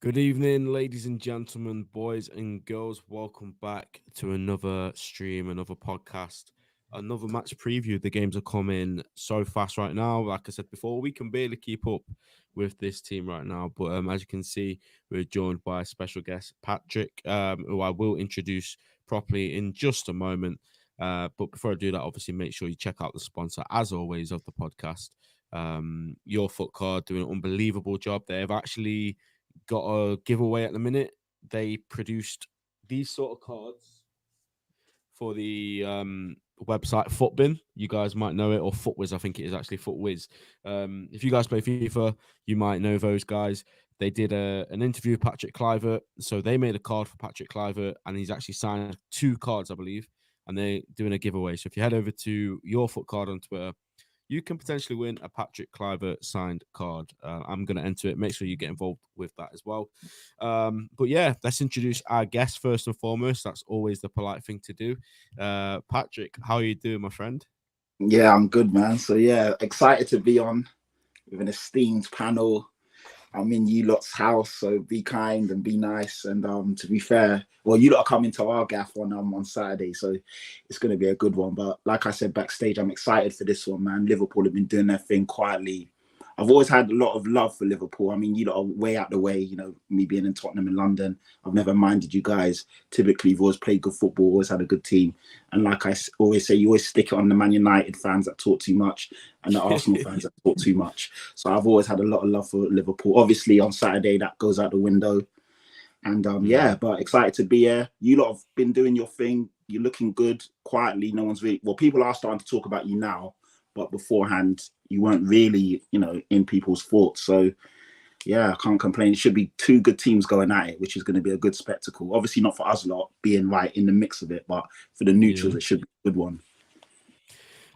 Good evening, ladies and gentlemen, boys and girls. Welcome back to another stream, another podcast, another match preview. The games are coming so fast right now. Like I said before, we can barely keep up with this team right now. But as you can see, we're joined by a special guest, Patrick, who I will introduce properly in just a moment. But before I do that, obviously, make sure you check out the sponsor, as always, of the podcast. Your Foot Card doing an unbelievable job. They've actually got a giveaway at the minute. They produced these sort of cards for the website Footbin. You guys might know it, or Footwiz. I think it is actually Footwiz. If you guys play FIFA, you might know those guys. They did an interview with Patrick Kluivert, so they made a card for Patrick Kluivert, and he's actually signed 2 cards, I believe, and they're doing a giveaway. So if you head over to Your Foot Card on Twitter, you can potentially win a Patrick Kluivert signed card. I'm going to enter it. Make sure you get involved with that as well. But yeah, let's introduce our guest first and foremost. That's always the polite thing to do. Patrick, how are you doing, my friend? Yeah, I'm good, man. So yeah, excited to be on with an esteemed panel. I'm in you lot's house, so be kind and be nice. And to be fair, well, you lot are coming to our gaff on Saturday, so it's going to be a good one. But like I said backstage, I'm excited for this one, man. Liverpool have been doing their thing quietly. I've always had a lot of love for Liverpool. I mean, you lot are way out the way, me being in Tottenham and London. I've never minded you guys. Typically, you've always played good football, always had a good team. And like I always say, you always stick it on the Man United fans that talk too much and the Arsenal fans that talk too much. So I've always had a lot of love for Liverpool. Obviously, on Saturday, that goes out the window. And yeah, but excited to be here. You lot have been doing your thing. You're looking good quietly. No one's really, well, people are starting to talk about you now, but beforehand, you weren't really, in people's thoughts. So yeah, I can't complain. It should be 2 good teams going at it, which is going to be a good spectacle. Obviously not for us lot being right in the mix of it, but for the neutrals, It should be a good one.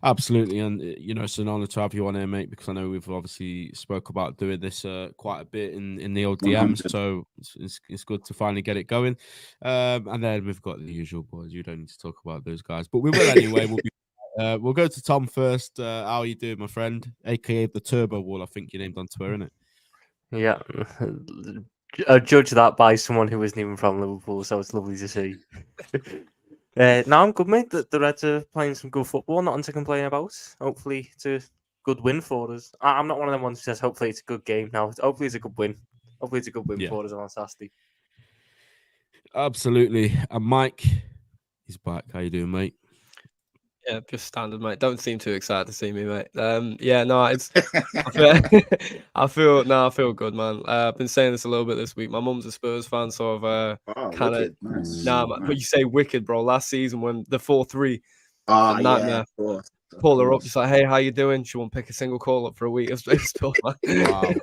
Absolutely. And, it's an honor to have you on here, mate, because I know we've obviously spoke about doing this quite a bit in the old DMs. 100. So it's good to finally get it going. And then we've got the usual boys. You don't need to talk about those guys, but we will anyway. We'll go to Tom first. How are you doing, my friend? AKA the Turbo Wall, I think you named on Twitter, isn't it? Yeah. I judge that by someone who isn't even from Liverpool, so it's lovely to see. No, I'm good, mate. The Reds are playing some good football, nothing to complain about. Hopefully it's a good win for us. I'm not one of them ones who says hopefully it's a good game. No, hopefully it's a good win. Hopefully it's a good win for us on Saturday. Absolutely. And Mike, he's back. How you doing, mate? Yeah, just standard, mate. Don't seem too excited to see me, mate. Yeah, no, it's. I feel good, man. I've been saying this a little bit this week. My mum's a Spurs fan, so I've kind of. Nice. But you say wicked, bro. Last season when the 4-3, nightmare. Yeah, of course. Call her up, just like, hey, how you doing? She won't pick a single call up for a week. It's tough, man.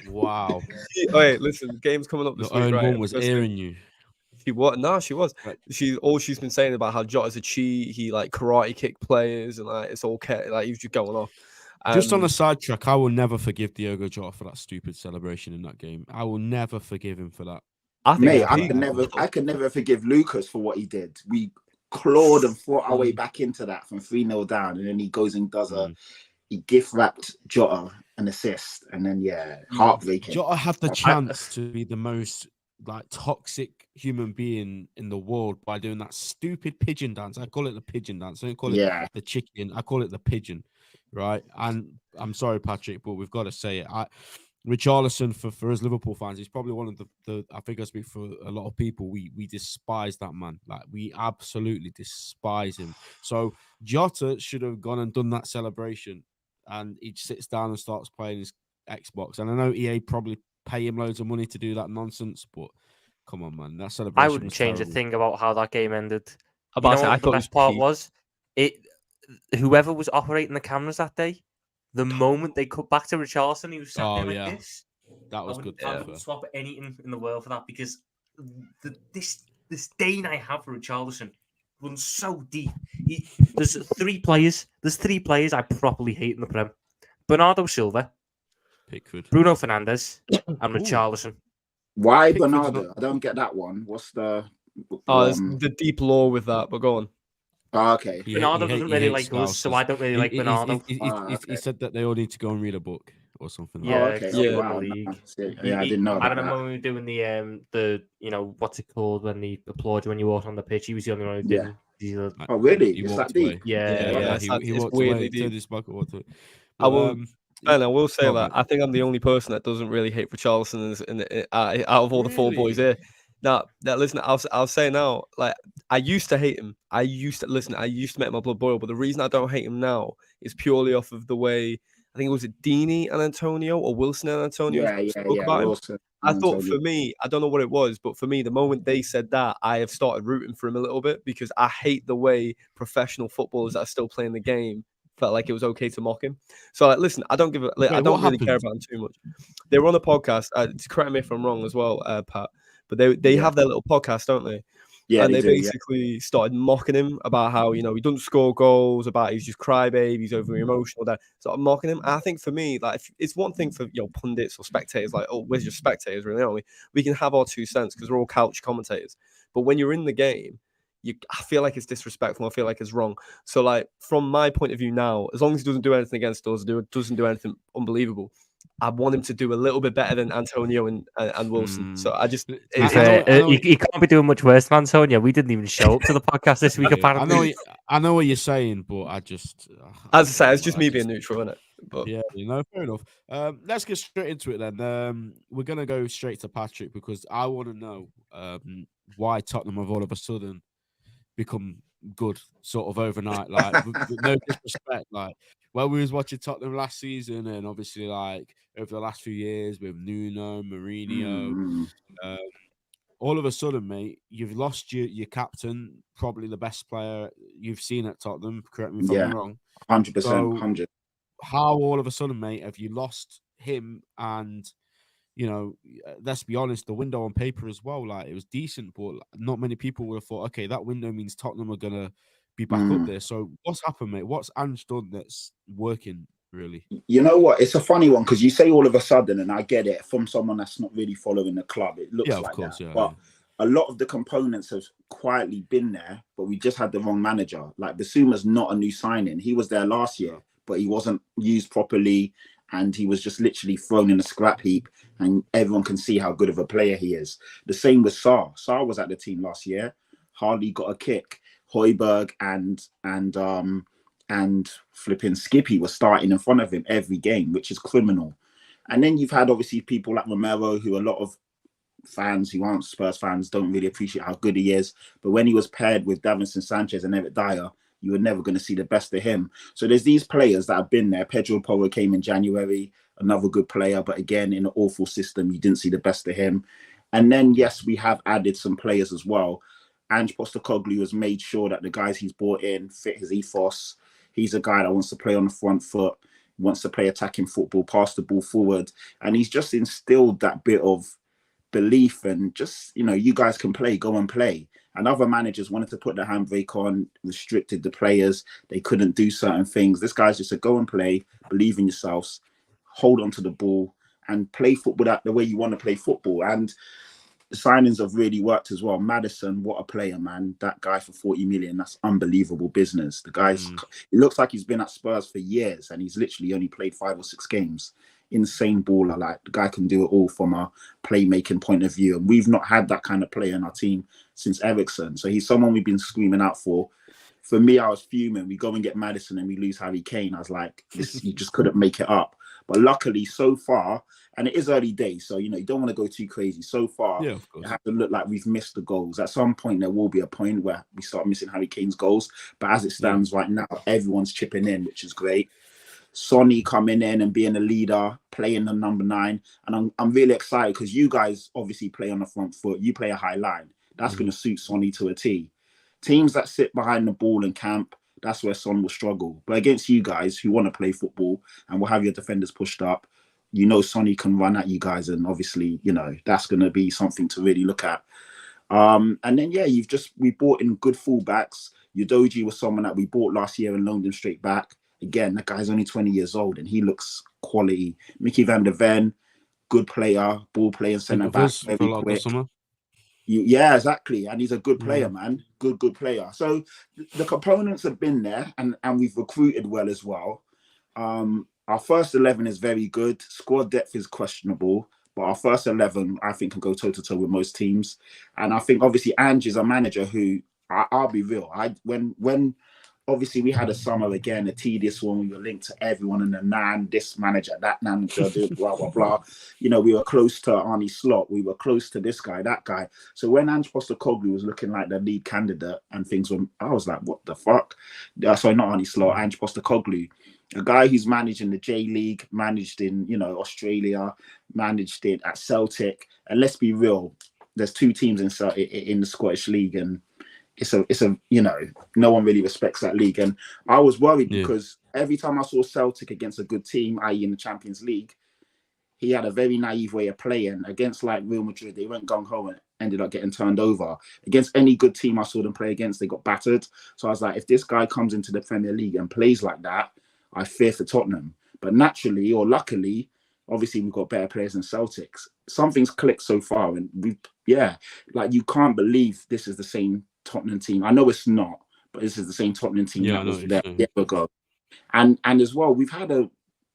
Wow. Wait, listen, the game's coming up this week, right? One was airing you. She was. No, she was. She's been saying about how Jota's a cheat. He like karate kick players, and like it's okay. Like he was just going off. Just on a sidetrack, I will never forgive Diogo Jota for that stupid celebration in that game. I will never forgive him for that. I could never forgive Lucas for what he did. We clawed and fought our way back into that from 3-0 down, and then he goes and does he gift wrapped Jota an assist, and then heartbreaking. Jota had the chance to be the most toxic human being in the world by doing that stupid pigeon dance. I call it the pigeon dance. I don't call it the chicken. I call it the pigeon, right? And I'm sorry, Patrick, but we've got to say it. Richarlison, for us Liverpool fans, he's probably one of the I think I speak for a lot of people. We despise that man. Like, we absolutely despise him. So Jota should have gone and done that celebration, and he sits down and starts playing his Xbox. And I know EA probably pay him loads of money to do that nonsense, but come on, man, that celebration. I wouldn't change a thing about how that game ended. I thought the best part was whoever was operating the cameras that day, the moment they cut back to Richarlison, he was sat there like this. That was good. I wouldn't swap anything in the world for that, because this disdain I have for Richarlison runs so deep. There's 3 players. There's 3 players I properly hate in the Prem: Bernardo Silva, Pickford, Bruno Fernandes, and Richarlison. Why Bernardo? I don't get that one. What's the? There's the deep lore with that, but go on. Okay. Bernardo doesn't really like us, so I don't really like Bernardo. He said that they all need to go and read a book. or something. Yeah, Oh, okay. he's Oh, still in the wow. league. Nice. Yeah, I didn't know I about remember that. when we were doing the what's it called when they applaud you when you walk on the pitch. He was the only one who Yeah. didn't. He's a- Oh, really? He It's walked that deep? away. yeah, Yeah, yeah. He it's walked weirdly away, turned deep. his back and walked away. I But, will, and I will say go on, that mate. I think I'm the only person that doesn't really hate Richarlison out of all the four boys Really? here. Now, listen, I'll say now, like I used to hate him. I used to make my blood boil. But the reason I don't hate him now is purely off of the way I think it was Deeney and Antonio or Wilson and Antonio spoke about him. Wilson I and thought Antonio. for me, I don't know what it was, but for me, the moment they said that, I have started rooting for him a little bit because I hate the way professional footballers that are still playing the game felt like it was okay to mock him. So, like, listen, I don't Wait, I don't what really care happened? about him too much. They were on a podcast. Correct me if I'm wrong as well, Pat. But they Yeah. have their little podcast, don't they? Yeah, And they do. Yeah. basically started mocking him about how he doesn't score goals, about he's just crybaby, he's over emotional. That started mocking him. And I think for me, like it's one thing for pundits or spectators, like we're just spectators, really, aren't we? We can have our 2 cents because we're all couch commentators. But when you're in the game, I feel like it's disrespectful. I feel like it's wrong. So, like from my point of view now, as long as he doesn't do anything against us, doesn't do anything unbelievable, I want him to do a little bit better than Antonio and Wilson. So I just To be I fair, know he can't be doing much worse than Antonio. We didn't even show up to the podcast this week, yeah, apparently. I know what you're saying, but I just as I say, don't it's know, just me being neutral, isn't it? But yeah, fair enough. Let's get straight into it then. We're gonna go straight to Patrick because I want to know why Tottenham have all of a sudden become good sort of overnight. Like, with no disrespect, like when we was watching Tottenham last season, and obviously like over the last few years with Nuno, Mourinho, um, all of a sudden, mate, you've lost your captain, probably the best player you've seen at Tottenham. Correct me if I'm Yeah. wrong. 100%. So 100. how all of a sudden, mate, have you lost him? And let's be honest, the window on paper as well, like it was decent, but not many people would have thought, okay, that window means Tottenham are gonna be back up there. So what's happened, mate? What's Ange done that's working really? You know what? It's a funny one because you say all of a sudden, and I get it from someone that's not really following the club. It looks Yeah, of like course, that. yeah. But a lot of the components have quietly been there, but we just had the wrong manager. Like Basuma's not a new signing. He was there last year, but he wasn't used properly, and he was just literally thrown in a scrap heap. And everyone can see how good of a player he is. The same with Sarr. Sarr was at the team last year, hardly got a kick. Højbjerg and flipping Skippy was starting in front of him every game, which is criminal. And then you've had obviously people like Romero, who a lot of fans who aren't Spurs fans don't really appreciate how good he is. But when he was paired with Davinson Sanchez and Eric Dyer, you were never going to see the best of him. So there's these players that have been there. Pedro Porro came in January, another good player, but again, in an awful system, you didn't see the best of him. And then, yes, we have added some players as well. Ange Postecoglou has made sure that the guys he's brought in fit his ethos. He's a guy that wants to play on the front foot, wants to play attacking football, pass the ball forward. And he's just instilled that bit of belief and just, you guys can play, go and play. And other managers wanted to put the handbrake on, restricted the players. They couldn't do certain things. This guy's just said, go and play, believe in yourselves, hold on to the ball and play football the way you want to play football. And the signings have really worked as well. Maddison, what a player, man. That guy for 40 million, that's unbelievable business. The guy's, it looks like he's been at Spurs for years and he's literally only played 5 or 6 games. Insane baller. Like, the guy can do it all from a playmaking point of view. And we've not had that kind of player in our team since Eriksen. So he's someone we've been screaming out for. For me, I was fuming. We go and get Maddison and we lose Harry Kane. I was like, you just couldn't make it up. But luckily, so far, and it is early days, so you don't want to go too crazy. So far, Yeah, of course. it hasn't looked like we've missed the goals. At some point, there will be a point where we start missing Harry Kane's goals. But as it stands right now, everyone's chipping in, which is great. Sonny coming in and being a leader, playing the number 9, and I'm really excited because you guys obviously play on the front foot. You play a high line. That's going to suit Sonny to a T. Teams that sit behind the ball and camp, that's where Son will struggle. But against you guys who want to play football and will have your defenders pushed up, Sonny can run at you guys, and obviously, that's going to be something to really look at. And then, we brought in good fullbacks. Udoji was someone that we bought last year and loaned him straight back. Again, that guy's only 20 years old and he looks quality. Mickey van der Ven, good player, ball playing centre back, very quick. Yeah, exactly. And he's a good player, man. Good player. So the components have been there and we've recruited well as well. our first 11 is very good. Squad depth is questionable, but our first 11, I think, can go toe to toe with most teams. And I think obviously Ange is a manager who I'll be real. When obviously we had a summer again, a tedious one. We were linked to everyone in the this manager, that manager, blah blah blah. You know, we were close to Arnie Slot. We were close to this guy, that guy. So when Ange Postecoglou was looking like the lead candidate and things were, I was like, what the fuck? Sorry, not Arnie Slot, Ange Postecoglou. A guy who's managed in the J League, managed in, you know, Australia, managed it at Celtic. And let's be real, there's two teams in the Scottish League, and it's a you know, no one really respects that league. And I was worried because every time I saw Celtic against a good team, i.e. in the Champions League, he had a very naive way of playing. Against like Real Madrid, they went gung-ho and ended up getting turned over. Against any good team I saw them play against, they got battered. So I was like, if this guy comes into the Premier League and plays like that, I fear for Tottenham. But naturally, or luckily, obviously we've got better players than Celtics. Something's clicked so far, and like you can't believe this is the same Tottenham team. I know it's not, but this is the same Tottenham team that was there a year ago. And as well, we've had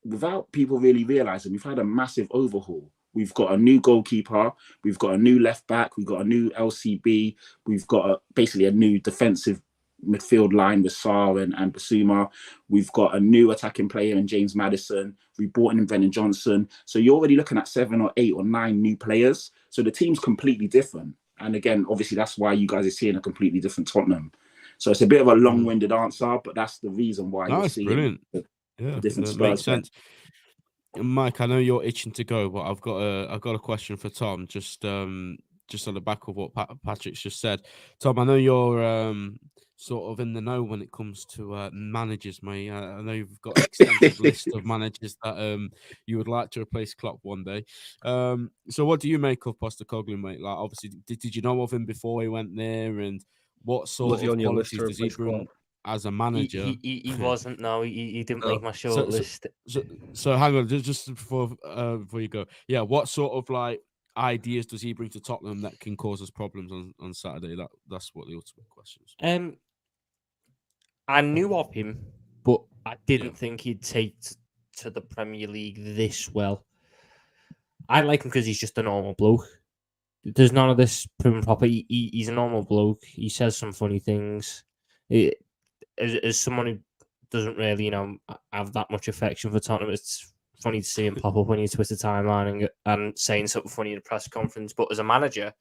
without people really realizing, we've had a massive overhaul. We've got a new goalkeeper, we've got a new left back, we've got a new LCB, we've got basically a new defensive midfield line with Sarr and Basuma. We've got a new attacking player in James Maddison. We brought in Brennan Johnson. So you're already looking at 7 or 8 or 9 new players. So the team's completely different. And again, obviously, that's why you guys are seeing a completely different Tottenham. So it's a bit of a long-winded answer, but that's the reason why you're seeing brilliant. A different Spurs. Makes sense. Mike, I know you're itching to go, but I've got a question for Tom. Just on the back of what Patrick's just said. Tom, I know you're sort of in the know when it comes to managers, mate. I know you've got an extensive list of managers that you would like to replace Klopp one day. So what do you make of Postecoglou, mate? Like, obviously, did you know of him before he went there, and what sort of qualities does he bring as a manager? He wasn't. No, he didn't make my short list. So hang on, just before you go, yeah, what sort of like ideas does he bring to Tottenham that can cause us problems on Saturday? That's what the ultimate question is. I knew of him, but I didn't think he'd take to the Premier League this well. I like him because he's just a normal bloke. There's none of this prim and proper. He's a normal bloke. He says some funny things. As someone who doesn't really, have that much affection for Tottenham, it's funny to see him pop up on your Twitter timeline and saying something funny in a press conference. But as a manager,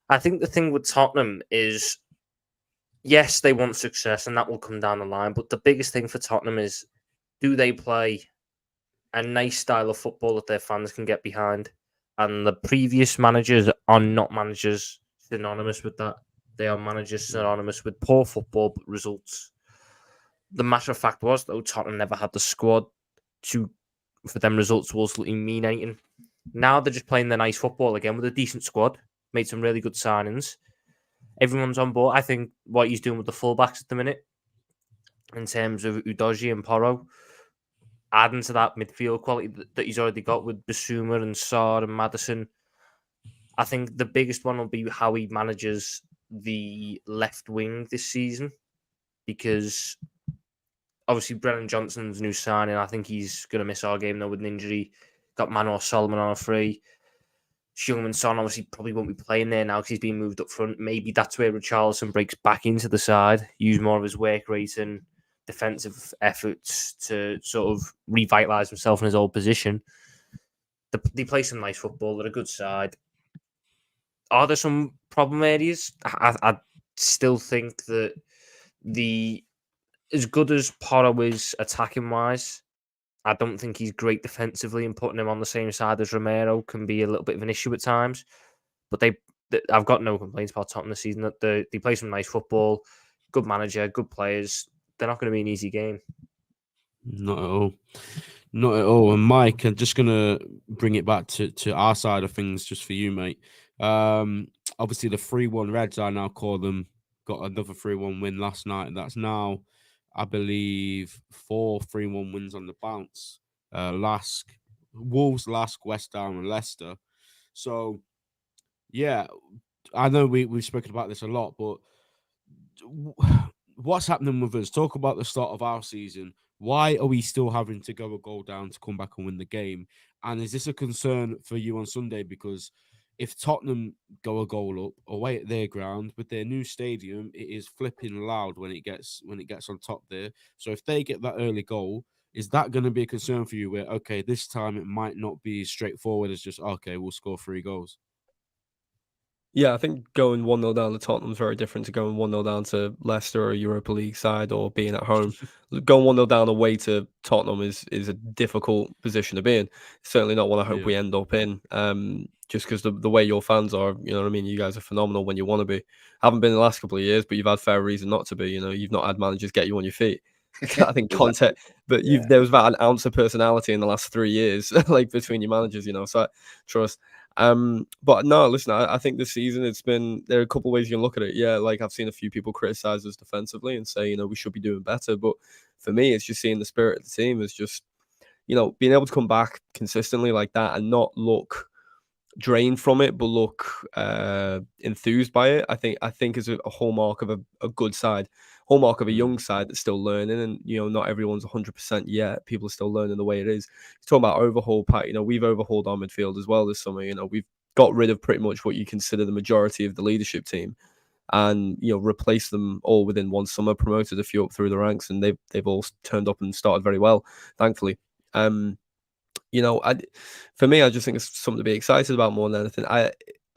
I think the thing with Tottenham is, yes, they want success, and that will come down the line. But the biggest thing for Tottenham is, do they play a nice style of football that their fans can get behind? And the previous managers are not managers synonymous with that. They are managers synonymous with poor football but results. The matter of fact was, though, Tottenham never had the squad for them results to ultimately mean anything. Now they're just playing their nice football again with a decent squad. Made some really good signings. Everyone's on board. I think what he's doing with the fullbacks at the minute, in terms of Udogie and Porro, adding to that midfield quality that he's already got with Basuma and Sarr and Maddison. I think the biggest one will be how he manages the left wing this season, because obviously Brennan Johnson's new signing. I think he's going to miss our game though with an injury. Got Manor Solomon on a free. Heung-min Son obviously probably won't be playing there now because he's been moved up front. Maybe that's where Richarlison breaks back into the side, use more of his work rate and defensive efforts to sort of revitalise himself in his old position. They play some nice football. They're a good side. Are there some problem areas? I still think that as good as Porro is attacking wise, I don't think he's great defensively, and putting him on the same side as Romero can be a little bit of an issue at times. But I've got no complaints about Tottenham this season. That they play some nice football, good manager, good players. They're not going to be an easy game. Not at all. Not at all. And Mike, I'm just going to bring it back to our side of things just for you, mate. Obviously, the 3-1 Reds, I now call them, got another 3-1 win last night. And that's now, I believe, 4 3-1 wins on the bounce. Lask, Wolves, Lask, West Ham, and Leicester. So, yeah, I know we've spoken about this a lot, but what's happening with us? Talk about the start of our season. Why are we still having to go a goal down to come back and win the game? And is this a concern for you on Sunday? Because if Tottenham go a goal up away at their ground with their new stadium, it is flipping loud when it gets on top there. So if they get that early goal, is that going to be a concern for you? Where okay, this time it might not be as straightforward as just okay, we'll score 3 goals. Yeah, I think going 1-0 down to Tottenham is very different to going 1-0 down to Leicester or a Europa League side or being at home. Going 1-0 down away to Tottenham is a difficult position to be in. Certainly not one I hope Yeah. we end up in. Just because the way your fans are, you know what I mean? You guys are phenomenal when you want to be. Haven't been the last couple of years, but you've had fair reason not to be. You know, you've not had managers get you on your feet. I think content, but there was about an ounce of personality in the last 3 years, like between your managers, you know. So I trust. But no, listen, I think this season there are a couple of ways you can look at it. Yeah, like I've seen a few people criticize us defensively and say, you know, we should be doing better. But for me, it's just seeing the spirit of the team is just, you know, being able to come back consistently like that and not look drained from it, but look enthused by it. I think is a hallmark of a good side, hallmark of a young side that's still learning. And you know, not everyone's 100% yet. People are still learning the way it is. You're talking about overhaul, Pat. You know, we've overhauled our midfield as well this summer. You know, we've got rid of pretty much what you consider the majority of the leadership team, and you know, replaced them all within one summer. Promoted a few up through the ranks, and they've all turned up and started very well, thankfully. You know, for me, I just think it's something to be excited about more than anything. I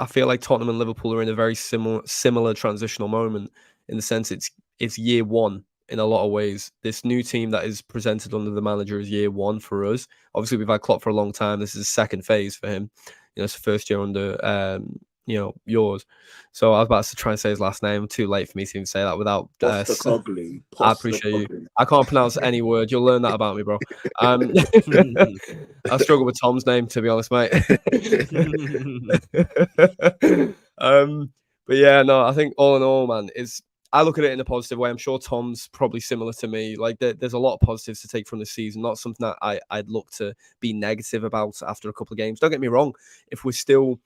feel like Tottenham and Liverpool are in a very similar transitional moment in the sense it's year one in a lot of ways. This new team that is presented under the manager is year one for us. Obviously, we've had Klopp for a long time. This is a second phase for him. You know, it's the first year under you know, yours. So I was about to try and say his last name. Too late for me to even say that without. Postecoglou. I appreciate you. I can't pronounce any word. You'll learn that about me, bro. I struggle with Tom's name, to be honest, mate. But yeah, no, I think all in all, man, I look at it in a positive way. I'm sure Tom's probably similar to me. Like there's a lot of positives to take from this season. Not something that I'd look to be negative about after a couple of games. Don't get me wrong. If we're still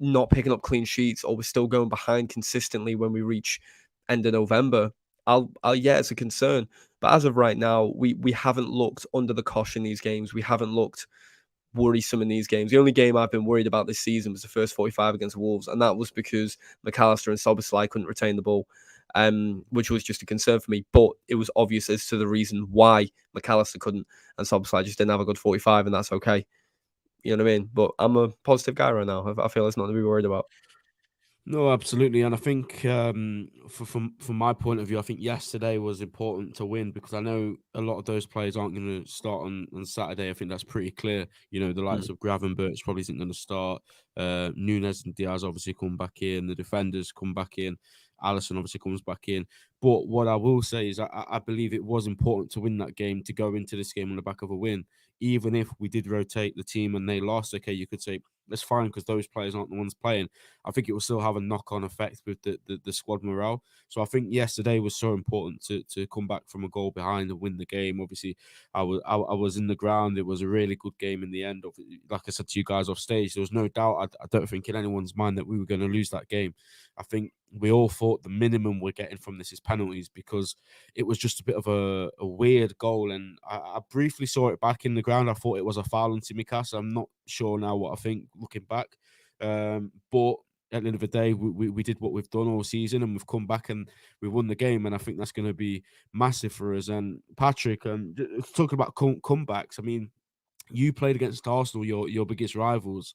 not picking up clean sheets or we're still going behind consistently when we reach end of November, I'll yeah, it's a concern. But as of right now, we haven't looked under the cosh in these games. We haven't looked worrisome in these games. The only game I've been worried about this season was the first 45 against Wolves, and that was because McAllister and Szoboszlai couldn't retain the ball, which was just a concern for me. But it was obvious as to the reason why McAllister couldn't, and Szoboszlai just didn't have a good 45, and that's okay. You know what I mean? But I'm a positive guy right now. I feel it's nothing to be worried about. No, absolutely, and I think from my point of view, I think yesterday was important to win because I know a lot of those players aren't going to start on Saturday. I think that's pretty clear. You know, the likes of Gravenberch probably isn't going to start. Nunes and Diaz obviously come back in. The defenders come back in. Alisson obviously comes back in. But what I will say is I believe it was important to win that game, to go into this game on the back of a win. Even if we did rotate the team and they lost, okay, you could say that's fine because those players aren't the ones playing. I think it will still have a knock-on effect with the squad morale. So I think yesterday was so important to come back from a goal behind and win the game. Obviously, I was in the ground. It was a really good game in the end. Like I said to you guys off stage, there was no doubt. I don't think in anyone's mind that we were going to lose that game. I think we all thought the minimum we're getting from this is penalties because it was just a bit of a weird goal. And I briefly saw it back in the ground. I thought it was a foul on Tsimikas. I'm not sure now what I think looking back. But at the end of the day, we did what we've done all season and we've come back and we won the game. And I think that's going to be massive for us. And Patrick, talking about comebacks, I mean, you played against Arsenal, your biggest rivals.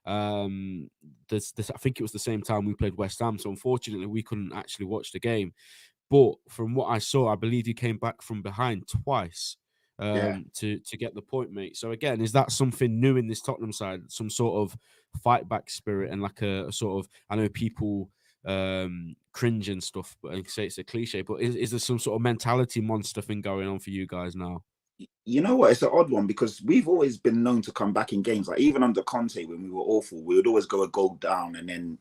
I think it was the same time we played West Ham. So unfortunately, we couldn't actually watch the game. But from what I saw, I believe you came back from behind twice to get the point, mate. So again, is that something new in this Tottenham side? Some sort of fight back spirit and like a sort of, I know people cringe and stuff, but I say it's a cliche, but is there some sort of mentality monster thing going on for you guys now? You know what? It's an odd one because we've always been known to come back in games. Like even under Conte, when we were awful, we would always go a goal down, and then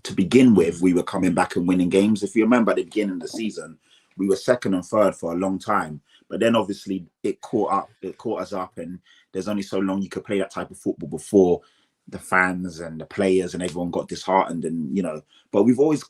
to begin with, we were coming back and winning games. If you remember at the beginning of the season, we were second and third for a long time. But then obviously it caught us up, and there's only so long you could play that type of football before the fans and the players and everyone got disheartened. And but we've always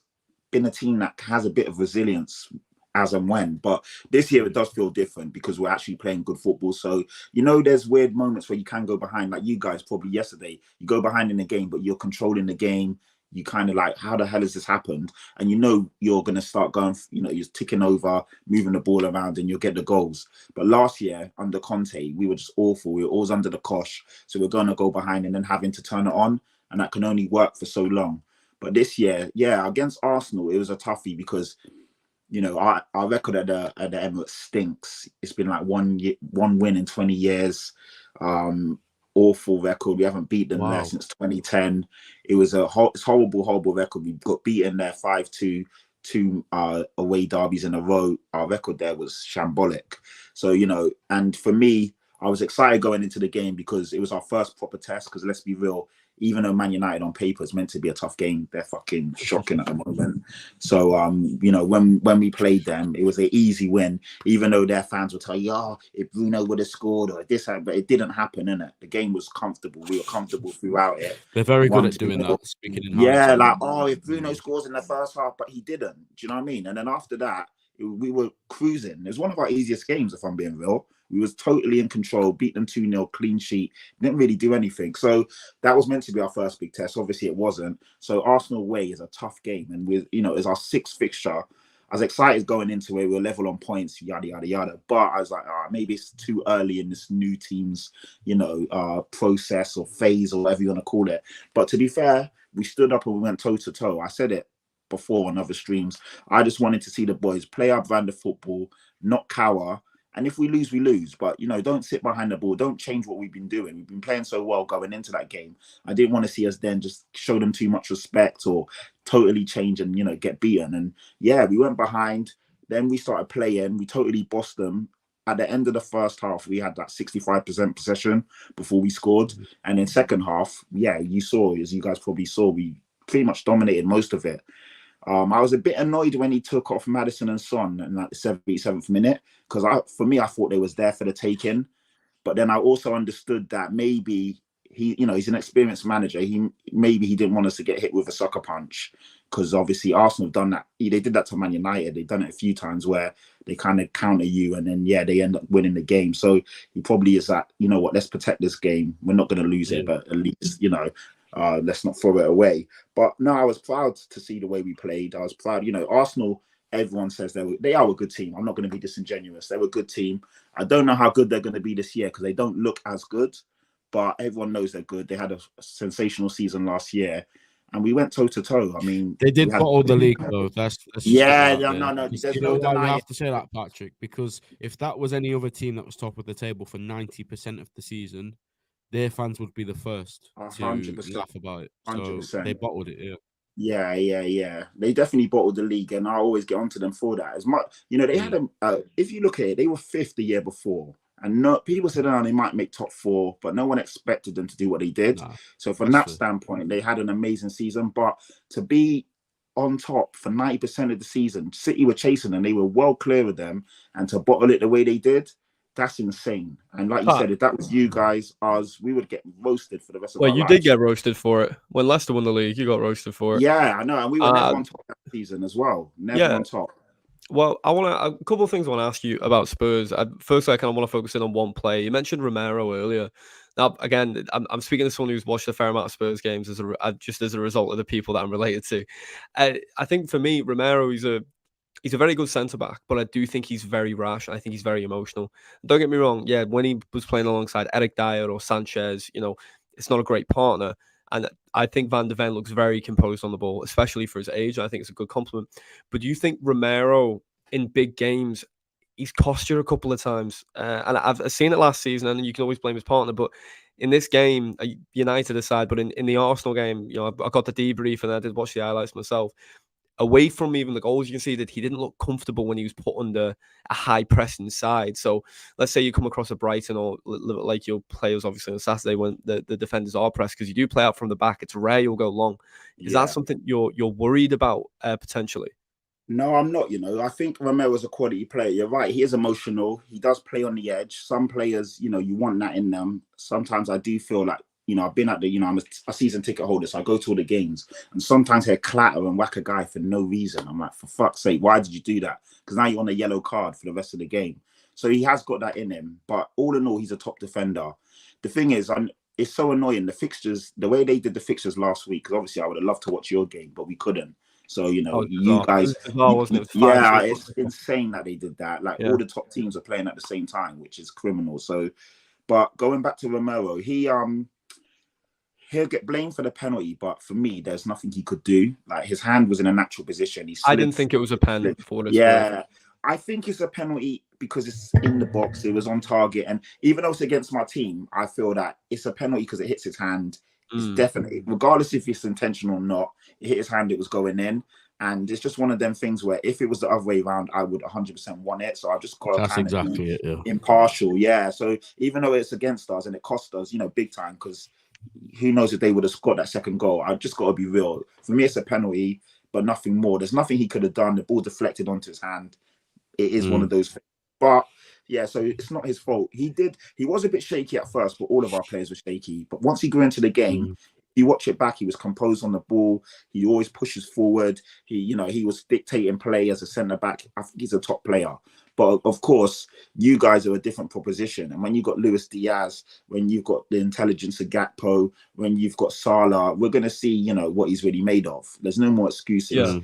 been a team that has a bit of resilience as and when. But this year it does feel different because we're actually playing good football. So, there's weird moments where you can go behind, like you guys probably yesterday, you go behind in the game, but you're controlling the game. You kind of like, how the hell has this happened? And you're going to start going, you're ticking over, moving the ball around, and you'll get the goals. But last year, under Conte, we were just awful. We were always under the cosh. So we're going to go behind and then having to turn it on. And that can only work for so long. But this year, against Arsenal, it was a toughie because, our record at the Emirates stinks. It's been like one win in 20 years. Awful record. We haven't beaten them there since 2010. It was it's horrible record. We got beaten there 5-2, two away derbies in a row. Our record there was shambolic. So, and for me, I was excited going into the game because it was our first proper test. Because let's be real, even though Man United on paper is meant to be a tough game, they're fucking shocking at the moment. So, when we played them, it was an easy win, even though their fans would tell you, if Bruno would have scored or this, but it didn't happen, innit? The game was comfortable. We were comfortable throughout it. They're very good at doing that, speaking in if Bruno scores in the first half, but he didn't. Do you know what I mean? And then after that, we were cruising. It was one of our easiest games, if I'm being real. We was totally in control, beat them 2-0, clean sheet, didn't really do anything. So that was meant to be our first big test. Obviously it wasn't. So Arsenal away is a tough game. And it's our sixth fixture. I was excited going into it. We were level on points, yada, yada, yada. But I was like, maybe it's too early in this new team's, process or phase or whatever you want to call it. But to be fair, we stood up and we went toe to toe. I said it before on other streams. I just wanted to see the boys play our brand of football, not cower. And if we lose, we lose. But, don't sit behind the ball. Don't change what we've been doing. We've been playing so well going into that game. I didn't want to see us then just show them too much respect or totally change and, get beaten. And, we went behind. Then we started playing. We totally bossed them. At the end of the first half, we had that 65% possession before we scored. And in second half, you saw, as you guys probably saw, we pretty much dominated most of it. I was a bit annoyed when he took off Maddison and Son in like the 77th minute because I thought they was there for the taking. But then I also understood that maybe he's an experienced manager. He didn't want us to get hit with a sucker punch because obviously Arsenal have done that. They did that to Man United. They've done it a few times where they kind of counter you and then they end up winning the game. So he probably is that, let's protect this game. We're not going to lose it, but at least, let's not throw it away. But no, I was proud to see the way we played. I was proud. Arsenal, everyone says they are a good team. I'm not going to be disingenuous. They're a good team. I don't know how good they're going to be this year because they don't look as good, but everyone knows they're good. They had a sensational season last year and we went toe to toe. I mean, they did bottle the league though. That's no. There's no denying. You have to say that, Patrick, because if that was any other team that was top of the table for 90% of the season, their fans would be the first 100%. To laugh about it. So 100%. They bottled it, Yeah. They definitely bottled the league, and I always get onto them for that. As much, they had them. If you look at it, they were fifth the year before, and people said, they might make top four, but no one expected them to do what they did. So from that standpoint, they had an amazing season. But to be on top for 90% of the season, City were chasing them, they were well clear of them, and to bottle it the way they did. That's insane. And like you said, if that was you guys, we would get roasted for the rest of our lives. Well, you did get roasted for it. When Leicester won the league, you got roasted for it. Yeah, I know. And we were never on top that season as well. Never on top. Well, a couple of things I want to ask you about Spurs. Firstly, I kind of want to focus in on one play. You mentioned Romero earlier. Now, again, I'm speaking to someone who's watched a fair amount of Spurs games just as a result of the people that I'm related to. I think for me, Romero, he's a very good centre-back, but I do think he's very rash. I think he's very emotional. Don't get me wrong. Yeah, when he was playing alongside Eric Dyer or Sanchez, it's not a great partner. And I think Van de Ven looks very composed on the ball, especially for his age. I think it's a good compliment. But do you think Romero, in big games, he's cost you a couple of times? And I've seen it last season, and you can always blame his partner. But in this game, United aside, but in the Arsenal game, I got the debrief and I did watch the highlights myself. Away from even the goals, you can see that he didn't look comfortable when he was put under a high pressing side. So let's say you come across a Brighton or like your players obviously on Saturday when the defenders are pressed, because you do play out from the back. It's rare you'll go long. Is that something you're worried about potentially? No, I'm not. I think Romero's a quality player. You're right. He is emotional. He does play on the edge. Some players, you want that in them. Sometimes I do feel like I've been at the, I'm a season ticket holder, so I go to all the games, and sometimes he'll clatter and whack a guy for no reason. I'm like, for fuck's sake, why did you do that? Because now you're on a yellow card for the rest of the game. So he has got that in him, but all in all, he's a top defender. The thing is, it's so annoying. The fixtures, the way they did the fixtures last week, because obviously I would have loved to watch your game, but we couldn't. So, you guys, yeah, it's insane that they did that. Like all the top teams are playing at the same time, which is criminal. So, but going back to Romero, he'll get blamed for the penalty, but for me, there's nothing he could do. Like his hand was in a natural position. I didn't think it was a pen for this. Yeah, I think it's a penalty because it's in the box. It was on target, and even though it's against my team, I feel that it's a penalty because it hits his hand. It's definitely, regardless if it's intentional or not, it hit his hand. It was going in, and it's just one of them things where if it was the other way around, I would 100% want it. So I just got that's exactly it. Yeah. Impartial. Yeah. So even though it's against us and it cost us, big time, because who knows if they would have scored that second goal. I just got to be real. For me, it's a penalty, but nothing more. There's nothing he could have done. The ball deflected onto his hand. It is one of those things. But yeah, so it's not his fault. He was a bit shaky at first, but all of our players were shaky. But once he grew into the game, you watch it back, he was composed on the ball. He always pushes forward. He was dictating play as a centre back. I think he's a top player. But of course, you guys are a different proposition. And when you've got Luis Diaz, when you've got the intelligence of Gakpo, when you've got Salah, we're going to see, what he's really made of. There's no more excuses. Yeah.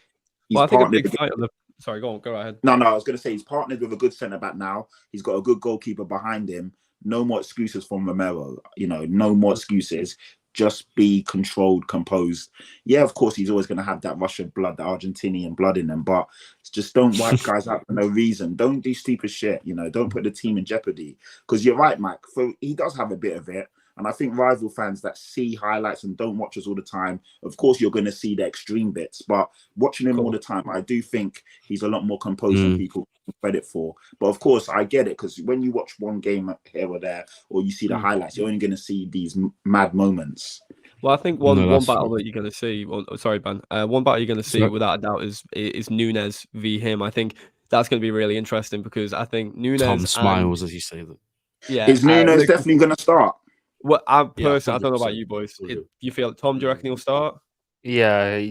Well, I think a big fight on the... Sorry, go ahead. No, I was going to say he's partnered with a good centre-back now. He's got a good goalkeeper behind him. No more excuses from Romero. No more excuses. Just be controlled, composed. Yeah, of course, he's always going to have that Russian blood, the Argentinian blood in him, but just don't wipe guys out for no reason. Don't do stupid shit, Don't put the team in jeopardy. Because you're right, Mike. He does have a bit of it. And I think rival fans that see highlights and don't watch us all the time, of course, you're going to see the extreme bits. But watching him all the time, I do think he's a lot more composed than people give credit for. But of course, I get it, because when you watch one game here or there, or you see the highlights, you're only going to see these mad moments. Well, I think one battle that you're going to see, sorry, Ben, one battle you're going to see without a doubt is Nunes v him. I think that's going to be really interesting, because I think Nunes... Tom smiles as you say that. Yeah, is Nunes definitely going to start? Well, I personally, I don't know about you boys. You feel, Tom, do you reckon he'll start? Yeah,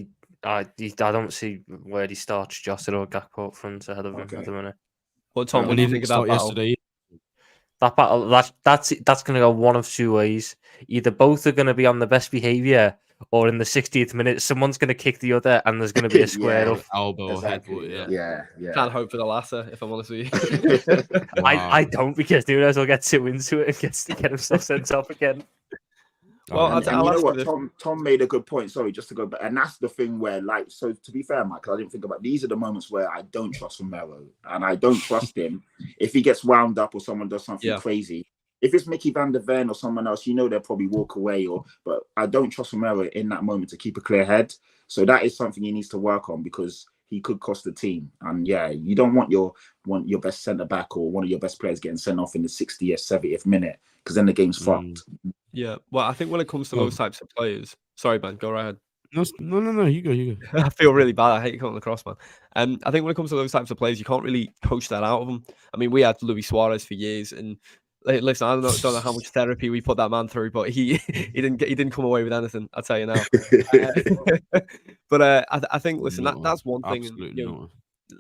I don't see where he starts Jota or Gakpo up front ahead of him at the minute. Well, Tom, what do you think of that battle? Yesterday? That battle, that's going to go one of two ways. Either both are going to be on the best behaviour, or in the 60th minute, someone's going to kick the other, and there's going to be a square up. Elbow, exactly. head, yeah. Can't hope for the latter, if I'm honest with you. I don't, because Nunes will get too into it and gets to get himself sent off again. Well, and you know what? Tom made a good point. Sorry, just to go back, and that's the thing where, so to be fair, Mike, I didn't think about. These are the moments where I don't trust Romero, and I don't trust him if he gets wound up or someone does something crazy. If it's Mickey van der Ven or someone else, they'll probably walk away. But I don't trust Romero in that moment to keep a clear head. So that is something he needs to work on, because he could cost the team. And yeah, you don't want your best centre back or one of your best players getting sent off in the 60th, 70th minute, because then the game's fucked. Yeah, well, I think when it comes to those types of players, sorry, man, go right ahead. No, you go. I feel really bad. I hate coming across, man. I think when it comes to those types of players, you can't really coach that out of them. I mean, we had Luis Suarez for years, and listen, I don't know how much therapy we put that man through, but he didn't come away with anything. I'll tell you now. But I think, listen, that's one thing. And,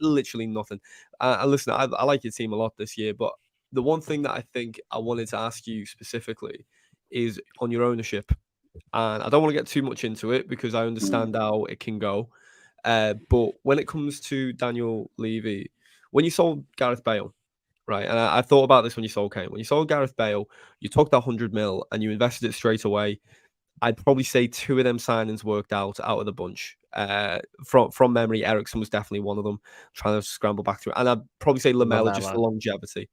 literally nothing. Listen, I like your team a lot this year, but the one thing that I think I wanted to ask you specifically is on your ownership. And I don't want to get too much into it, because I understand how it can go. But when it comes to Daniel Levy, when you sold Gareth Bale, right? And I thought about this when you sold Kane. When you sold Gareth Bale, you took that 100 mil and you invested it straight away. I'd probably say two of them signings worked out of the bunch. From memory, Ericsson was definitely one of them. Trying to scramble back through, and I'd probably say Lamella, just the longevity.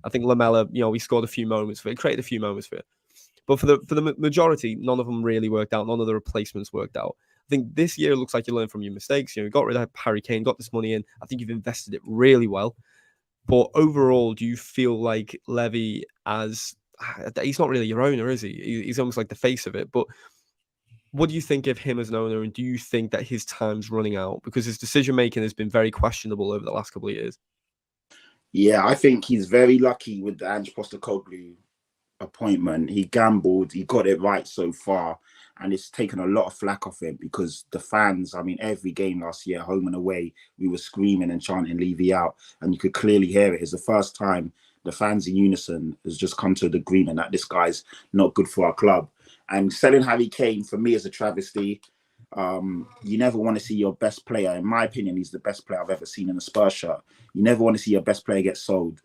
I think Lamella, we scored a few moments for it, created a few moments for it. But for the majority, none of them really worked out. None of the replacements worked out. I think this year it looks like you learned from your mistakes. You got rid of Harry Kane, got this money in. I think you've invested it really well. But overall, do you feel like Levy, he's not really your owner, is he? He's almost like the face of it. But what do you think of him as an owner? And do you think that his time's running out? Because his decision-making has been very questionable over the last couple of years. Yeah, I think he's very lucky with the Ange Postecoglou appointment. He gambled. He got it right so far. And it's taken a lot of flack off him because the fans, I mean, every game last year, home and away, we were screaming and chanting Levy out. And you could clearly hear it. It's the first time the fans in unison has just come to the agreement that this guy's not good for our club. And selling Harry Kane, for me, is a travesty. You never want to see your best player. In my opinion, he's the best player I've ever seen in a Spurs shirt. You never want to see your best player get sold.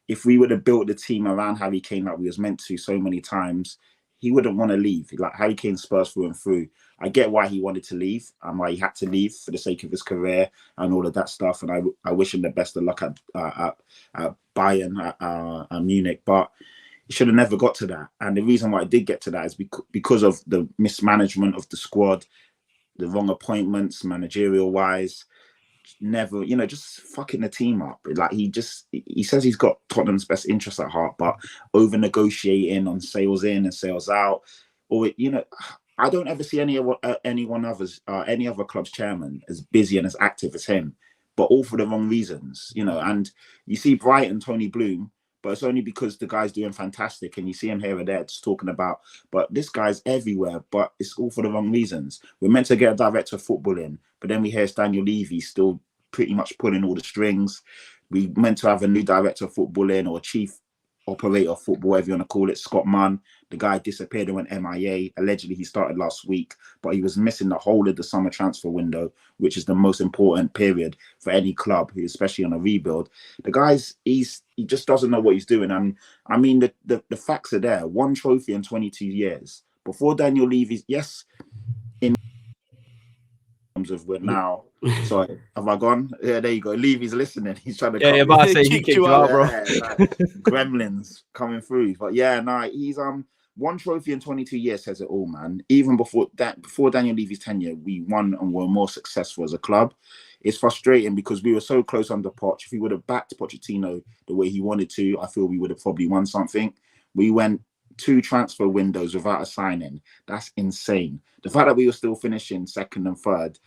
If we would have built the team around Harry Kane like we was meant to so many times, he wouldn't want to leave. Like Harry Kane Spurs through and through. I get why he wanted to leave and why he had to leave for the sake of his career and all of that stuff. And I wish him the best of luck at Bayern, at Munich. But it should have never got to that. And the reason why it did get to that is because of the mismanagement of the squad, the wrong appointments, managerial wise. Never, just fucking the team up. Like he says he's got Tottenham's best interests at heart, but over negotiating on sales in and sales out, or I don't ever see any other club's chairman as busy and as active as him, but all for the wrong reasons, And you see Brighton, Tony Bloom, but it's only because the guy's doing fantastic, and you see him here and there just talking about. But this guy's everywhere, but it's all for the wrong reasons. We're meant to get a director of football in, but then we hear Daniel Levy still pretty much pulling all the strings. We meant to have a new director of football in, or chief operator of football, whatever you want to call it, Scott Munn. The guy disappeared and went MIA. Allegedly, he started last week, but he was missing the whole of the summer transfer window, which is the most important period for any club, especially on a rebuild. The guy's he just doesn't know what he's doing. And I mean, the facts are there. 1 trophy in 22 years. Before Daniel Levy's, yes, in terms of we're now. Sorry, have I gone? Yeah, there you go. Levy's listening. He's trying to. Yeah, cut I say he kicked you out, bro. Like, gremlins coming through. But yeah, he's 1 trophy in 22 years says it all, man. Even before Daniel Levy's tenure, we won and were more successful as a club. It's frustrating because we were so close under Poch. If we would have backed Pochettino the way he wanted to, I feel we would have probably won something. We went 2 transfer windows without a signing. That's insane. The fact that we were still finishing second and third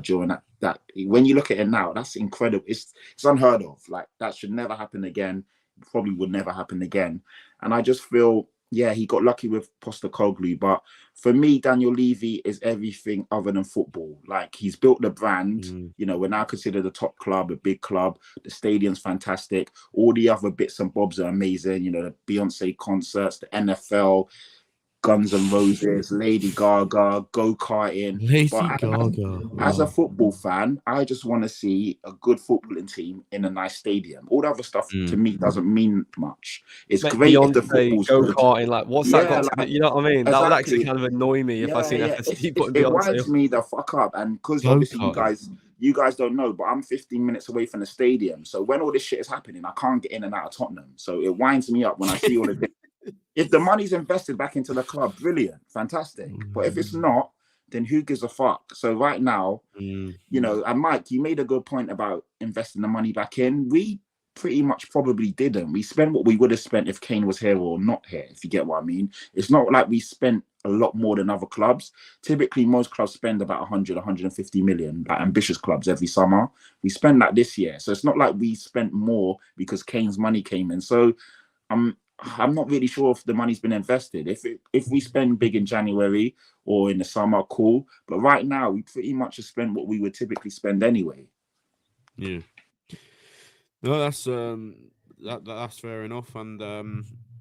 during that when you look at it now, that's incredible. It's unheard of. Like, that should never happen again. Probably would never happen again. And I just feel, yeah, he got lucky with Postecoglou, but for me, Daniel Levy is everything other than football. Like, he's built the brand. We're now considered a top club, a big club. The stadium's fantastic. All the other bits and bobs are amazing. The Beyonce concerts, the NFL, Guns N' Roses, Lady Gaga, go-karting. As a football fan, I just want to see a good footballing team in a nice stadium. All the other stuff to me doesn't mean much. It's great Beyonce, if the football's go-karting, like, what's that got to do? You know what I mean? Exactly. That would actually kind of annoy me if I seen FSG putting It Beyonce. winds me the fuck up, and because obviously you guys don't know, but I'm 15 minutes away from the stadium. So when all this shit is happening, I can't get in and out of Tottenham. So it winds me up when I see all of this. If the money's invested back into the club, brilliant, fantastic. But if it's not, then who gives a fuck? So right now, and Mike, you made a good point about investing the money back in. We pretty much probably didn't. We spent what we would have spent if Kane was here or not here, if you get what I mean. It's not like we spent a lot more than other clubs. Typically, most clubs spend about 100, 150 million, like ambitious clubs, every summer. We spend that this year. So it's not like we spent more because Kane's money came in. So I'm not really sure if the money's been invested. If we spend big in January or in the summer, cool. But right now, we pretty much have spent what we would typically spend anyway. Yeah. No, that's fair enough. And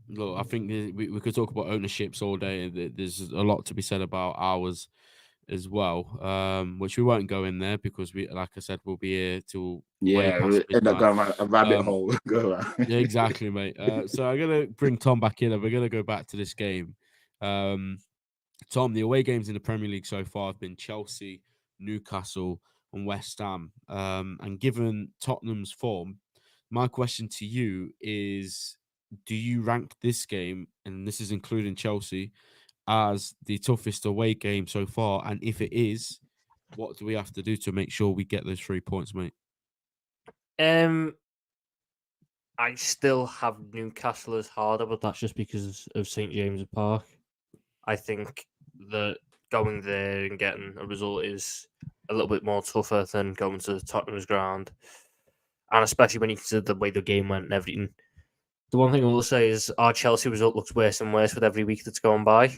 look, I think we could talk about ownerships all day. There's a lot to be said about ours as well, which we won't go in there because like I said, we'll be here till way past end up midnight. going around a rabbit hole. Go around. Yeah, exactly, mate. So I'm gonna bring Tom back in, and we're gonna go back to this game. Tom, the away games in the Premier League so far have been Chelsea, Newcastle, and West Ham. And given Tottenham's form, my question to you is: do you rank this game, and this is including Chelsea, as the toughest away game so far? And if it is, what do we have to do to make sure we get those 3 points, mate? I still have Newcastle as harder, but that's just because of St James's Park. I think that going there and getting a result is a little bit more tougher than going to Tottenham's ground. And especially when you consider the way the game went and everything. The one thing I will say is our Chelsea result looks worse and worse with every week that's gone by,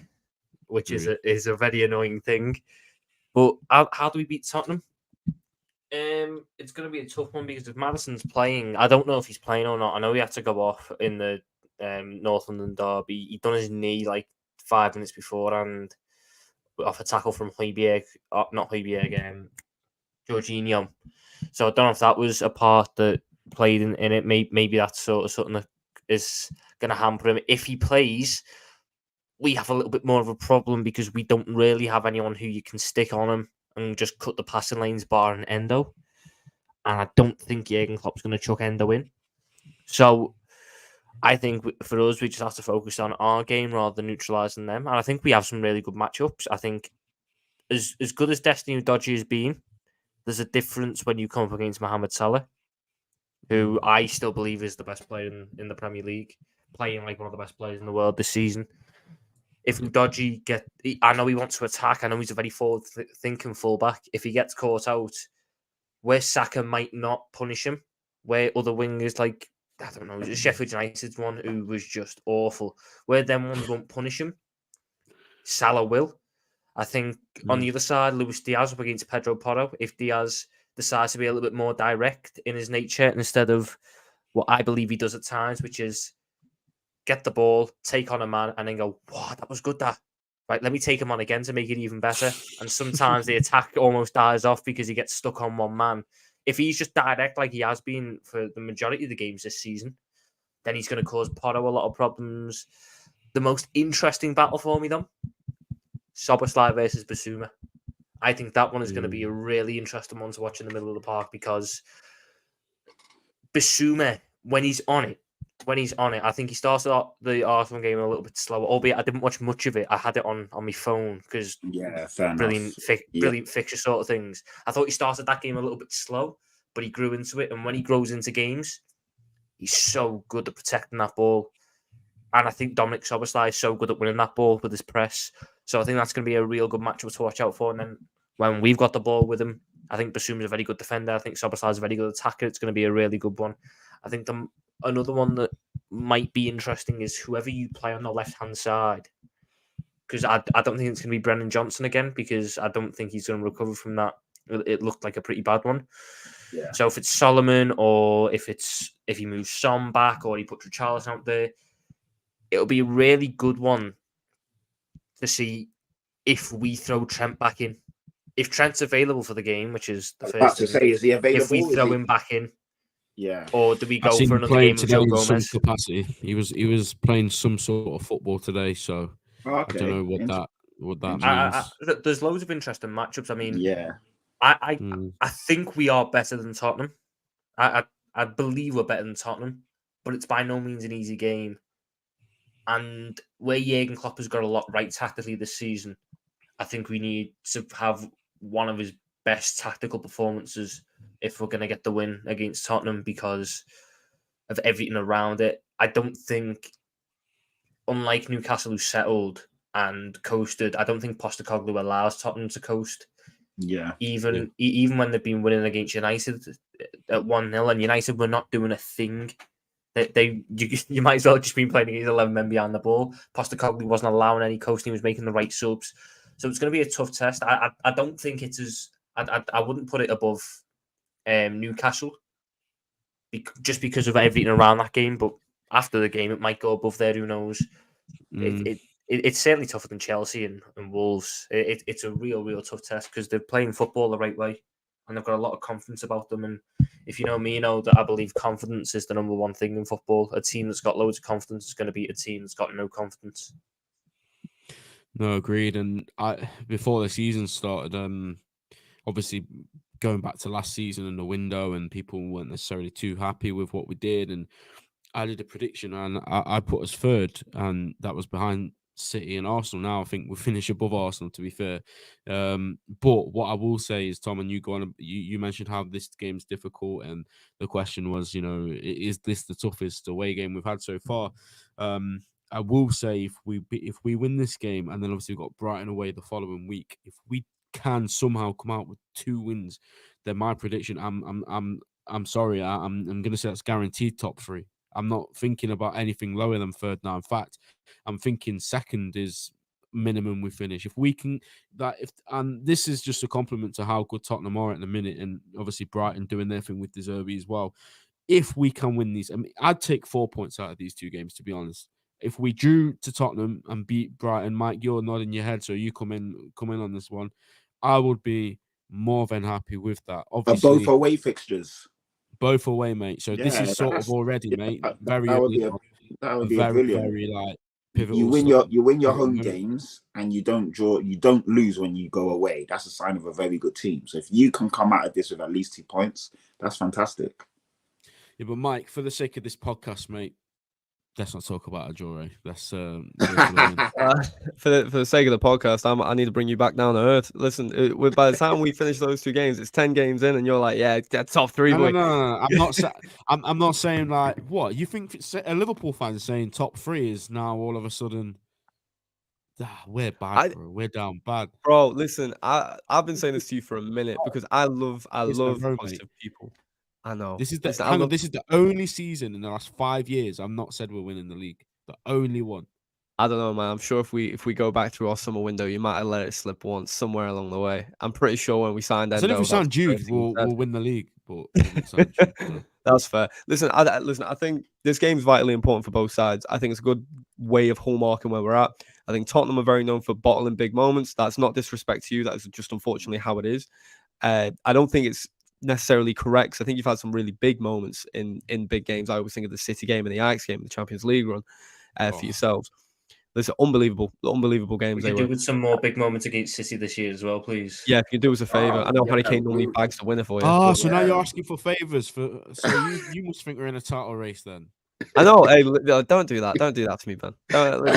which is a very annoying thing. But how do we beat Tottenham? It's going to be a tough one because if Madison's playing, I don't know if he's playing or not. I know he had to go off in the North London derby. He done his knee like 5 minutes before and off a tackle from Højbjerg, not Højbjerg, Jorginho. So I don't know if that was a part that played in it. Maybe that's sort of something that is going to hamper him. If he plays, we have a little bit more of a problem because we don't really have anyone who you can stick on him and just cut the passing lanes, bar and Endo. And I don't think Jurgen Klopp's going to chuck Endo in. So I think for us, we just have to focus on our game rather than neutralising them. And I think we have some really good matchups. I think as good as Destiny Dodgy has been, there's a difference when you come up against Mohamed Salah, who I still believe is the best player in the Premier League, playing like one of the best players in the world this season. If Udogie I know he wants to attack. I know he's a very forward-thinking fullback. If he gets caught out, where Saka might not punish him, where other wingers like, I don't know, Sheffield United's one who was just awful, where them ones won't punish him, Salah will. I think on the other side, Luis Diaz up against Pedro Porro, if Diaz decides to be a little bit more direct in his nature instead of what I believe he does at times, which is get the ball, take on a man, and then go, wow, that was good, that. Right, let me take him on again to make it even better. And sometimes the attack almost dies off because he gets stuck on one man. If he's just direct like he has been for the majority of the games this season, then he's going to cause Porro a lot of problems. The most interesting battle for me, though, Szoboszlai versus Basuma. I think that one is going to be a really interesting one to watch in the middle of the park because Basuma, when he's on it, I think he started the Arsenal game a little bit slower, albeit I didn't watch much of it. I had it on my phone because brilliant fixture sort of things. I thought he started that game a little bit slow, but he grew into it. And when he grows into games, he's so good at protecting that ball. And I think Dominic Szoboszlai is so good at winning that ball with his press. So I think that's going to be a real good matchup to watch out for. And then when we've got the ball with him, I think Basuma's a very good defender. I think Szoboszlai is a very good attacker. It's going to be a really good one. I think another one that might be interesting is whoever you play on the left-hand side. Because I don't think it's going to be Brennan Johnson again because I don't think he's going to recover from that. It looked like a pretty bad one. Yeah. So if it's Solomon or if he moves Son back or he puts Richarlison out there, it'll be a really good one to see if we throw Trent back in. If Trent's available for the game, which is the first thing, is he available? If we throw him back in, yeah, or do we go for another game with Joe Gomez? In some capacity. He was playing some sort of football today, so I don't know what that means. There's loads of interesting matchups. I mean, yeah, I think we are better than Tottenham. I believe we're better than Tottenham, but it's by no means an easy game. And where Jurgen Klopp has got a lot right tactically this season, I think we need to have one of his best tactical performances if we're going to get the win against Tottenham because of everything around it. I don't think, unlike Newcastle who settled and coasted, I don't think Postecoglou allows Tottenham to coast. Yeah. Even when they've been winning against United at 1-0 and United were not doing a thing. You might as well just been playing against 11 men behind the ball. Postecoglou wasn't allowing any coasting. He was making the right subs. So it's going to be a tough test. I don't think it is. I wouldn't put it above Newcastle just because of everything around that game. But after the game, it might go above there. Who knows? It's certainly tougher than Chelsea and Wolves. It's a real tough test because they're playing football the right way and they've got a lot of confidence about them. And if you know me, you know that I believe confidence is the number one thing in football. A team that's got loads of confidence is going to beat a team that's got no confidence. No, agreed. And before the season started, obviously going back to last season and the window, and people weren't necessarily too happy with what we did. And I did a prediction, and I put us third, and that was behind City and Arsenal. Now I think we'll finish above Arsenal, to be fair. But what I will say is, Tom, and you go on, you mentioned how this game's difficult, and the question was, is this the toughest away game we've had so far? I will say if we win this game, and then obviously we've got Brighton away the following week, if we can somehow come out with 2 wins, then my prediction, I'm sorry, I'm going to say that's guaranteed top 3. I'm not thinking about anything lower than third now. In fact, I'm thinking second is minimum we finish. If we can and this is just a compliment to how good Tottenham are at the minute, and obviously Brighton doing their thing with De Zerbi as well. If we can win these, I mean, I'd take 4 points out of these two games, to be honest. If we drew to Tottenham and beat Brighton, Mike, you're nodding your head, so you come in on this one. I would be more than happy with that. Obviously, both away fixtures. Both away, mate. So this Yeah, is sort of already, mate. Very that would early be on, that would a be a very, brilliant. very like You pivotal. win your home very- games, and you don't lose when you go away. That's a sign of a very good team. So if you can come out of this with at least 2 points, that's fantastic. Yeah, but Mike, for the sake of this podcast, mate, let's not talk about a draw. Let's go for For the sake of the podcast, I need to bring you back down to earth. Listen, by the time we finish those 2 games, it's 10 games in, and you're like, yeah, that's top 3. No. I'm not saying like what you think. A Liverpool fan saying top 3 is now all of a sudden. We're bad, bro. We're down bad, bro. Listen, I've been saying this to you for a minute because I love positive people. I know. This is the only season in the last 5 years I've not said we're winning the league. The only one. I don't know, man. I'm sure if we go back through our summer window, you might have let it slip once somewhere along the way. I'm pretty sure when we signed Endo, if we sign Jude, we'll win the league. But we didn't sign Jude, so. That's fair. Listen, I think this game's vitally important for both sides. I think it's a good way of hallmarking where we're at. I think Tottenham are very known for bottling big moments. That's not disrespect to you. That is just unfortunately how it is. I don't think it's necessarily correct. I think you've had some really big moments in big games. I always think of the City game and the Ajax game, the Champions League run for yourselves. Listen, unbelievable games. We could do with some more big moments against City this year as well, please. Yeah, if you do us a favour. I know Harry Kane normally bags the winner for you. Oh, so now you're asking for favours so you must think we're in a title race then. I know. Hey, don't do that. Don't do that to me, man.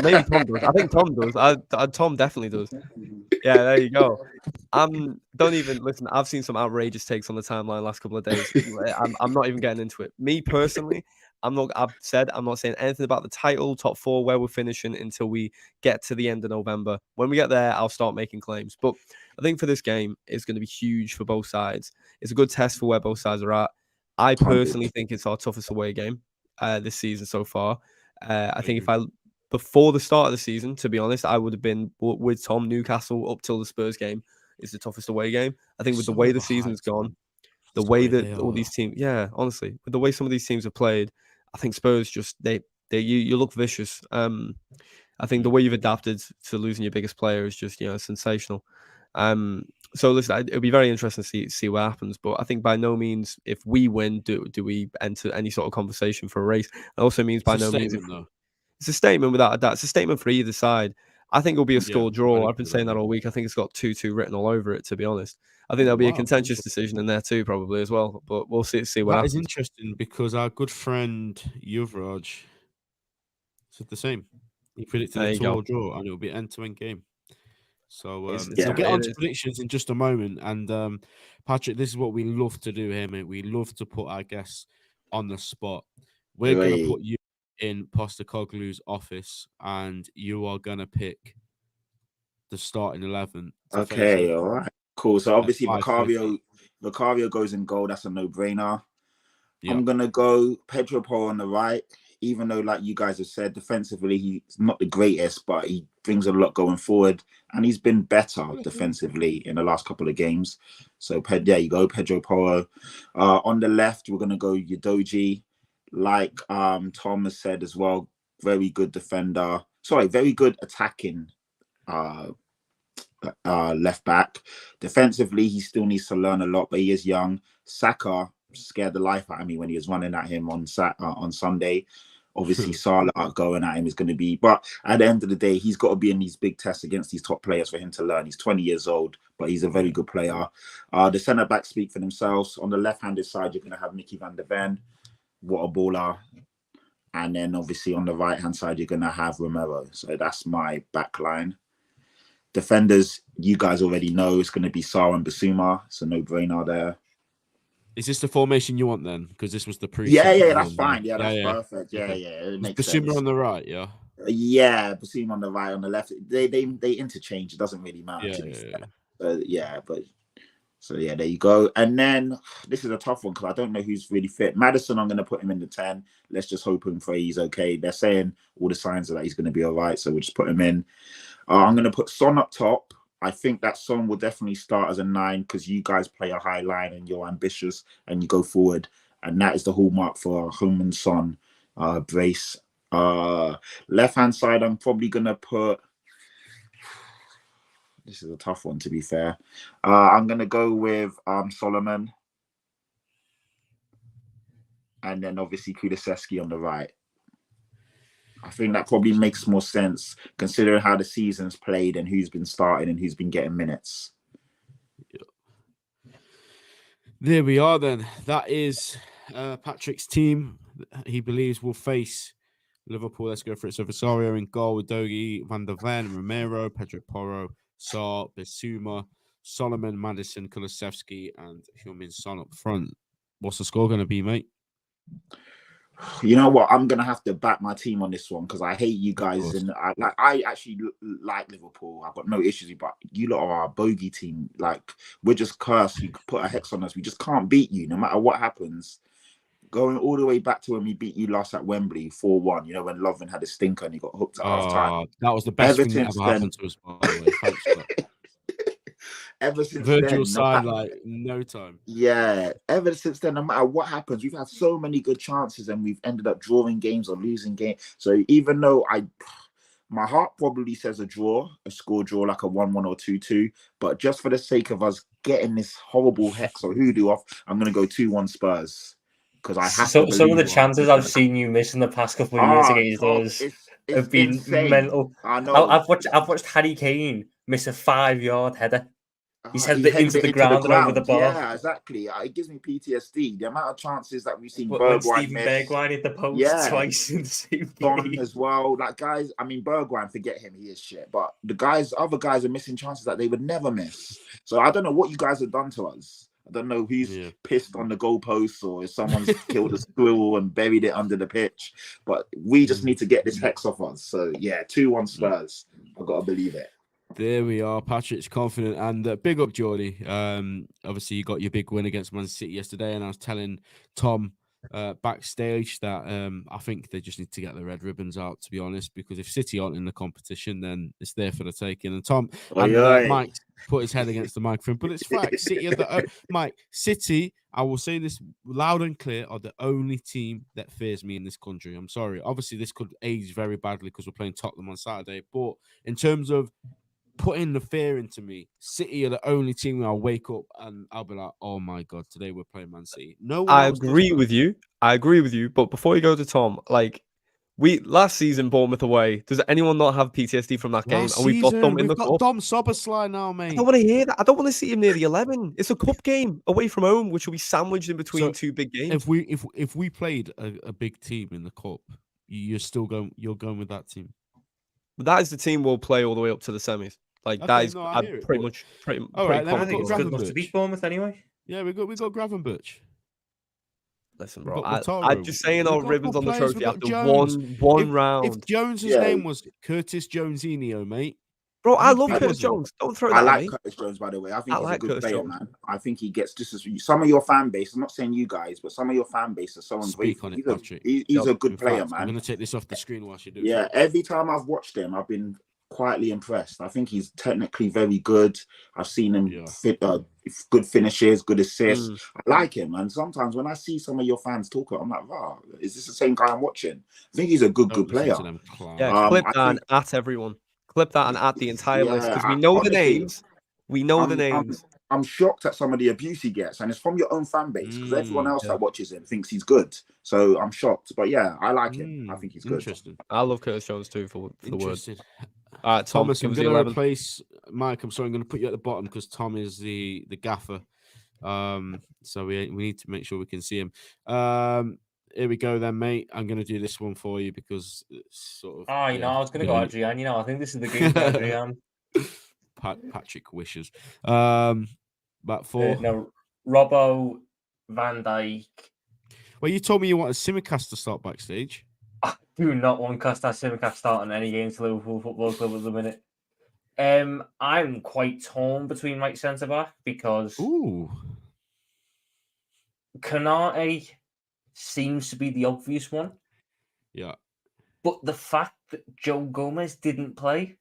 Maybe Tom does. I think Tom does. Tom definitely does. Yeah, there you go. Don't even listen. I've seen some outrageous takes on the timeline last couple of days. I'm not even getting into it. Me personally, I'm not saying anything about the title, top 4, where we're finishing until we get to the end of November. When we get there, I'll start making claims. But I think for this game, it's going to be huge for both sides. It's a good test for where both sides are at. I personally think it's our toughest away game this season so far. I think before the start of the season, to be honest, I would have been with Tom. Newcastle up till the Spurs game is the toughest away game. I think with the way the season's gone, the way that all these teams, honestly, with the way some of these teams have played, I think Spurs just you look vicious. I think the way you've adapted to losing your biggest player is just sensational. So listen, it'll be very interesting to see what happens. But I think by no means, if we win, do we enter any sort of conversation for a race. It also means by no means it's a statement without a doubt. It's a statement for either side. I think it'll be a score draw. I've been saying that all week. I think it's got 2-2 written all over it, to be honest. I think there'll be a contentious decision in there too, probably as well. But we'll see what happens. That is interesting because our good friend Yuvraj said the same. He predicted a 2-2 draw and it'll be an end-to-end game. So we'll get on to predictions in just a moment. And Patrick, this is what we love to do here, mate. We love to put our guests on the spot. We're going to put you in Postecoglou's office, and you are going to pick the starting 11. Okay, all right, cool. So obviously Vicario goes in goal. That's a no-brainer. Yep. I'm going to go Pedro Porro on the right. Even though, like you guys have said, defensively, he's not the greatest, but he brings a lot going forward. And he's been better defensively in the last couple of games. So, there you go, Pedro Porro. On the left, we're going to go Udogie. Like Tom has said as well, very good defender. Sorry, very good attacking left back. Defensively, he still needs to learn a lot, but he is young. Saka scared the life out of me when he was running at him on Sunday. Obviously, Salah going at him is going to be, but at the end of the day, he's got to be in these big tests against these top players for him to learn. He's 20 years old, but he's a very good player. The centre backs speak for themselves. On the left-handed side, you're going to have Mickey van der Ven, what a baller. And then obviously on the right-hand side, you're going to have Romero. So that's my back line. Defenders, you guys already know it's going to be Sarr and Basuma. It's a no-brainer there. Is this the formation you want then? Because this was the pre. Yeah, that's fine. Yeah, that's perfect. Yeah, it makes sense. Basuma on the right, yeah. Yeah, Basuma on the right, on the left. They interchange. It doesn't really matter. But So yeah, there you go. And then this is a tough one because I don't know who's really fit. Madison, I'm going to put him in the 10. Let's just hope and pray he's okay. They're saying all the signs are that he's going to be all right, so we'll just put him in. I'm going to put Son up top. I think that Son will definitely start as a 9 because you guys play a high line and you're ambitious and you go forward. And that is the hallmark for Heung-min Son brace. Left-hand side, I'm probably going to put... This is a tough one, to be fair. I'm going to go with Solomon. And then obviously Kulusevski on the right. I think that probably makes more sense considering how the season's played and who's been starting and who's been getting minutes. There we are then. That is Patrick's team. He believes will face Liverpool. Let's go for it. So Rosario in goal with Dogi, Van der Ven, Romero, Pedro Porro, Sarr, Bissouma, Solomon, Madison, Kulusevski, and Heung-min Son up front. What's the score going to be, mate? You know what? I'm gonna have to back my team on this one because I hate you guys, and I actually like Liverpool. I've got no issues, but you lot are our bogey team. Like we're just cursed. You could put a hex on us. We just can't beat you, no matter what happens. Going all the way back to when we beat you last at Wembley 4-1. You know when Lovren had a stinker and he got hooked at half time. That was the best thing that ever happened to us. By the way, thanks for that. Ever since Virgil then, side like no time. Yeah, ever since then, no matter what happens, we've had so many good chances and we've ended up drawing games or losing games. So even though my heart probably says a draw, a score draw, like a 1-1 or 2-2, but just for the sake of us getting this horrible hex or hoodoo off, I'm going to go 2-1 Spurs because I have to. Some of the chances I've seen you miss in the past couple of years against us have been insane. mental. I know. I've watched Harry Kane miss a 5-yard header. He's He headed it into the ground and over the bar. Yeah, exactly. It gives me PTSD. The amount of chances that we've seen when Steven Bergwijn hit the post twice in the same game as well. Like guys, I mean Bergwijn, forget him, he is shit. But other guys are missing chances that they would never miss. So I don't know what you guys have done to us. I don't know who's pissed on the goalposts or if someone's killed a squirrel and buried it under the pitch. But we just need to get this hex off us. So yeah, 2-1 Spurs. I've got to believe it. There we are. Patrick's confident and big up, Geordie. Obviously, you got your big win against Man City yesterday, and I was telling Tom backstage that I think they just need to get the red ribbons out, to be honest, because if City aren't in the competition, then it's there for the taking. And Tom Mike put his head against the microphone, but it's fact. City, I will say this loud and clear, are the only team that fears me in this country. I'm sorry. Obviously, this could age very badly because we're playing Tottenham on Saturday, but in terms of putting the fear into me, City are the only team where I'll wake up and I'll be like, oh my God, today we're playing Man City. I agree with you. But before you go to Tom, like last season, Bournemouth away, does anyone not have PTSD from that game? And we've got Dom in the cup. Dom Soberslide now, mate. I don't want to hear that. I don't want to see him near the 11. It's a cup game away from home, which will be sandwiched in between two big games. If we played a big team in the cup, you're going with that team. That is the team we'll play all the way up to the semis. Like that is pretty much. All right, then I think it's good enough to beat Bournemouth anyway. Yeah, we got Gravenberch. Listen, bro, I'm just saying our ribbons on the trophy after one round. If Jones's name was Curtis Jonesinho, mate. Bro, I love Curtis Jones. Don't throw that. I like Curtis Jones, by the way. I think he's a good player, man. I think he gets just as some of your fan base. I'm not saying you guys, but some of your fan base are so ungrateful. He's a good player, man. I'm gonna take this off the screen while you do. Yeah, every time I've watched him, I've been quietly impressed. I think he's technically very good. I've seen him good finishes, good assists. I like him, and sometimes when I see some of your fans talk, I'm like, wow, is this the same guy I'm watching? I think he's a good player. Yeah, clip that and at everyone. Clip that and at the entire list because we know the names. We know the names. I'm shocked at some of the abuse he gets, and it's from your own fan base because everyone else that watches him thinks he's good. So I'm shocked, but yeah, I like him. I think he's good. Interesting. I love Curtis Jones too for the word. All right, Thomas, I'm going to replace Mike. I'm sorry, I'm going to put you at the bottom because Tom is the gaffer. So we need to make sure we can see him. Here we go then, mate. I'm going to do this one for you because it's sort of... I was going to go Adrian. I think this is the game for Adrian. Patrick wishes. But for... no, Robbo, Van Dijk. Well, you told me you wanted Simicast to start backstage. I do not want Kostas Simicast starting any games for Liverpool Football Club at the minute. I'm quite torn between right centre back because Ooh. Kanate seems to be the obvious one, Yeah. but the fact that Joe Gomez didn't play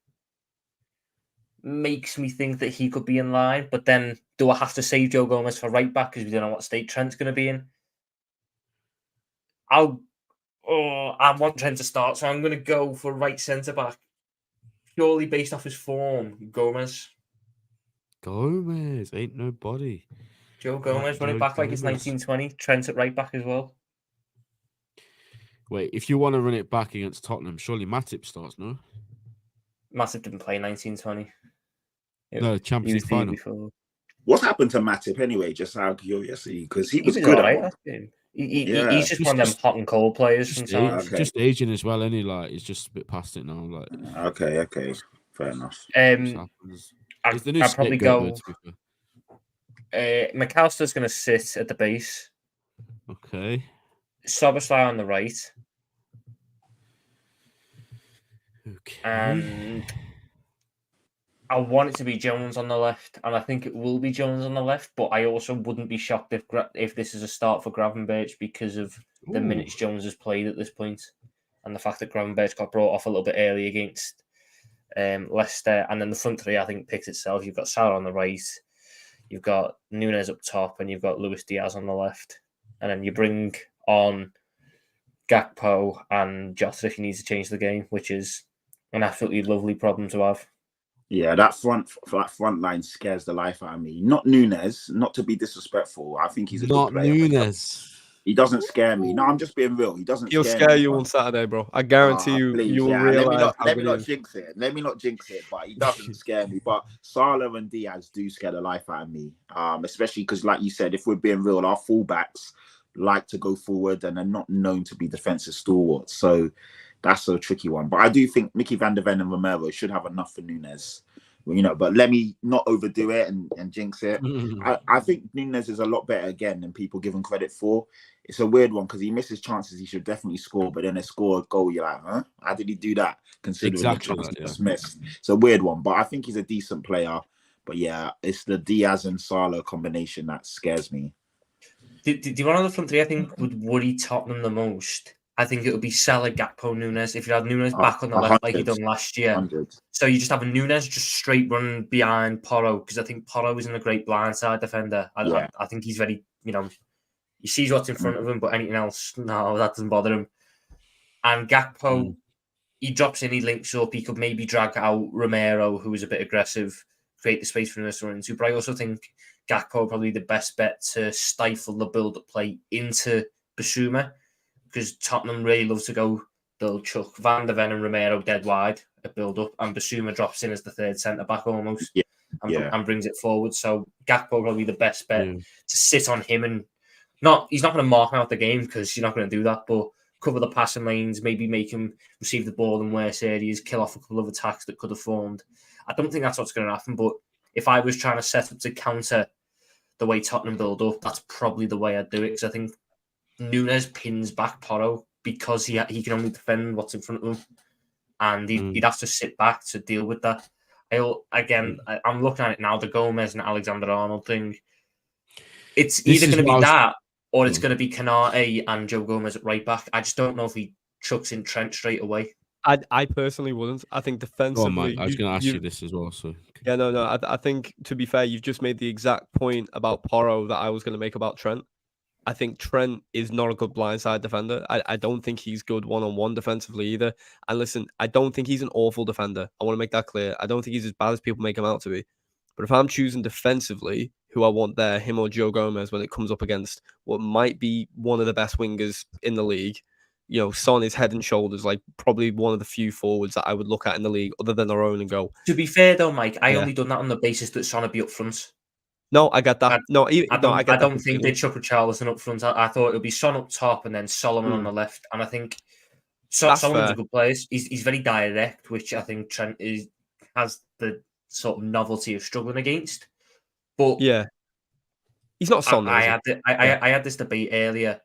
makes me think that he could be in line. But then, do I have to save Joe Gomez for right back because we don't know what state Trent's going to be in? I want Trent to start, so I'm going to go for right centre back, purely based off his form. Gomez, Gomez ain't nobody. Joe I like Gomez, run it Joe back like it's Gomez. 1920. Trent at right back as well. Wait, if you want to run it back against Tottenham, surely Matip starts, no? Massive didn't play 1920. No, He Champions was League the year final. before. What's happened to Matip anyway? Just out of curiosity, because he He was was good all at right one. last game. Yeah. He's just one of them hot and cold players sometimes. Okay. Just aging as well, any like he's just a bit past it now. Like Okay. Fair enough. just happens. He's the new I'd probably scapegoat, though, go. to be fair. McAllister's going to sit at the base. Okay. Soboslai on the right. Okay. And I want it to be Jones on the left, and I think it will be Jones on the left. But I also wouldn't be shocked if this is a start for Gravenberch because of the Ooh. minutes Jones has played at this point, and the fact that Gravenberch got brought off a little bit early against Leicester, and then the front three I think picks itself. You've got Salah on the right, you've got Nunes up top, and you've got Luis Diaz on the left, and then you bring on Gakpo and Jota if you need to change the game, which is an absolutely lovely problem to have. Yeah, that front line scares the life out of me. Not Nunes, not to be disrespectful. I think he's a good player. Nunes. He doesn't scare me. No, I'm just being real. He doesn't He'll scare scare me. you on Saturday, bro. I guarantee you, Please, you'll yeah. realize Let me not jinx it. Let me not jinx it. But he doesn't scare me. But Salah and Diaz do scare the life out of me. Especially because, like you said, if we're being real, our fullbacks like to go forward and are not known to be defensive stalwarts. So that's a tricky one. But I do think Mickey van der Ven and Romero should have enough for Nunes. But let me not overdo it and jinx it. I think Nunes is a lot better again than people give him credit for. It's a weird one because he misses chances he should definitely score, but then they score a goal. You're like, huh? How did he do that? Considering Exactly the chance that, he just missed. It's a weird one, but I think he's a decent player. But yeah, it's the Diaz and Salah combination that scares me. Do you want to know the front three I think would worry Tottenham the most? I think it would be Salah, Gakpo, Nunes. If you had Nunes back on the left like he done last year. 100. So you just have a Nunes just straight running behind Porro because I think Porro isn't a great blindside defender. I think he's very, he sees what's in front of him, but anything else, no, that doesn't bother him. And Gakpo, he drops in, he links up, he could maybe drag out Romero, who is a bit aggressive, create the space for Nunes to run into. But I also think Gakpo probably the best bet to stifle the build-up play into Basuma because Tottenham really love to go. They'll chuck Van der Ven and Romero dead wide at build-up, and Basuma drops in as the third centre-back almost and brings it forward. So Gakpo probably the best bet to sit on him and he's not going to mark him out the game because you're not going to do that, but cover the passing lanes, maybe make him receive the ball in worse areas, kill off a couple of attacks that could have formed. I don't think that's what's going to happen, but if I was trying to set up to counter the way Tottenham build up, that's probably the way I'd do it because I think Nunes pins back Porro because he can only defend what's in front of him, and he'd have to sit back to deal with that. I'm looking at it now, the Gomez and Alexander-Arnold thing. It's either going to be that or it's going to be Kanate and Joe Gomez at right back. I just don't know if he chucks in Trent straight away. I personally wouldn't. I think defensively... Mike. I was going to ask you this as well. So yeah, no. I think, to be fair, you've just made the exact point about Porro that I was going to make about Trent. I think Trent is not a good blindside defender. I don't think he's good one-on-one defensively either. And listen, I don't think he's an awful defender. I want to make that clear. I don't think he's as bad as people make him out to be. But if I'm choosing defensively, who I want there, him or Joe Gomez, when it comes up against what might be one of the best wingers in the league, Son is head and shoulders, like probably one of the few forwards that I would look at in the league other than our own and go. To be fair though, Mike, I only done that on the basis that Son would be up front. No, I get that. I don't think they'd chuck Richarlison up front. I thought it would be Son up top and then Solomon on the left. And I think Solomon's a good player. He's very direct, which I think Trent has the sort of novelty of struggling against. But yeah, he's not Son. I had this debate earlier.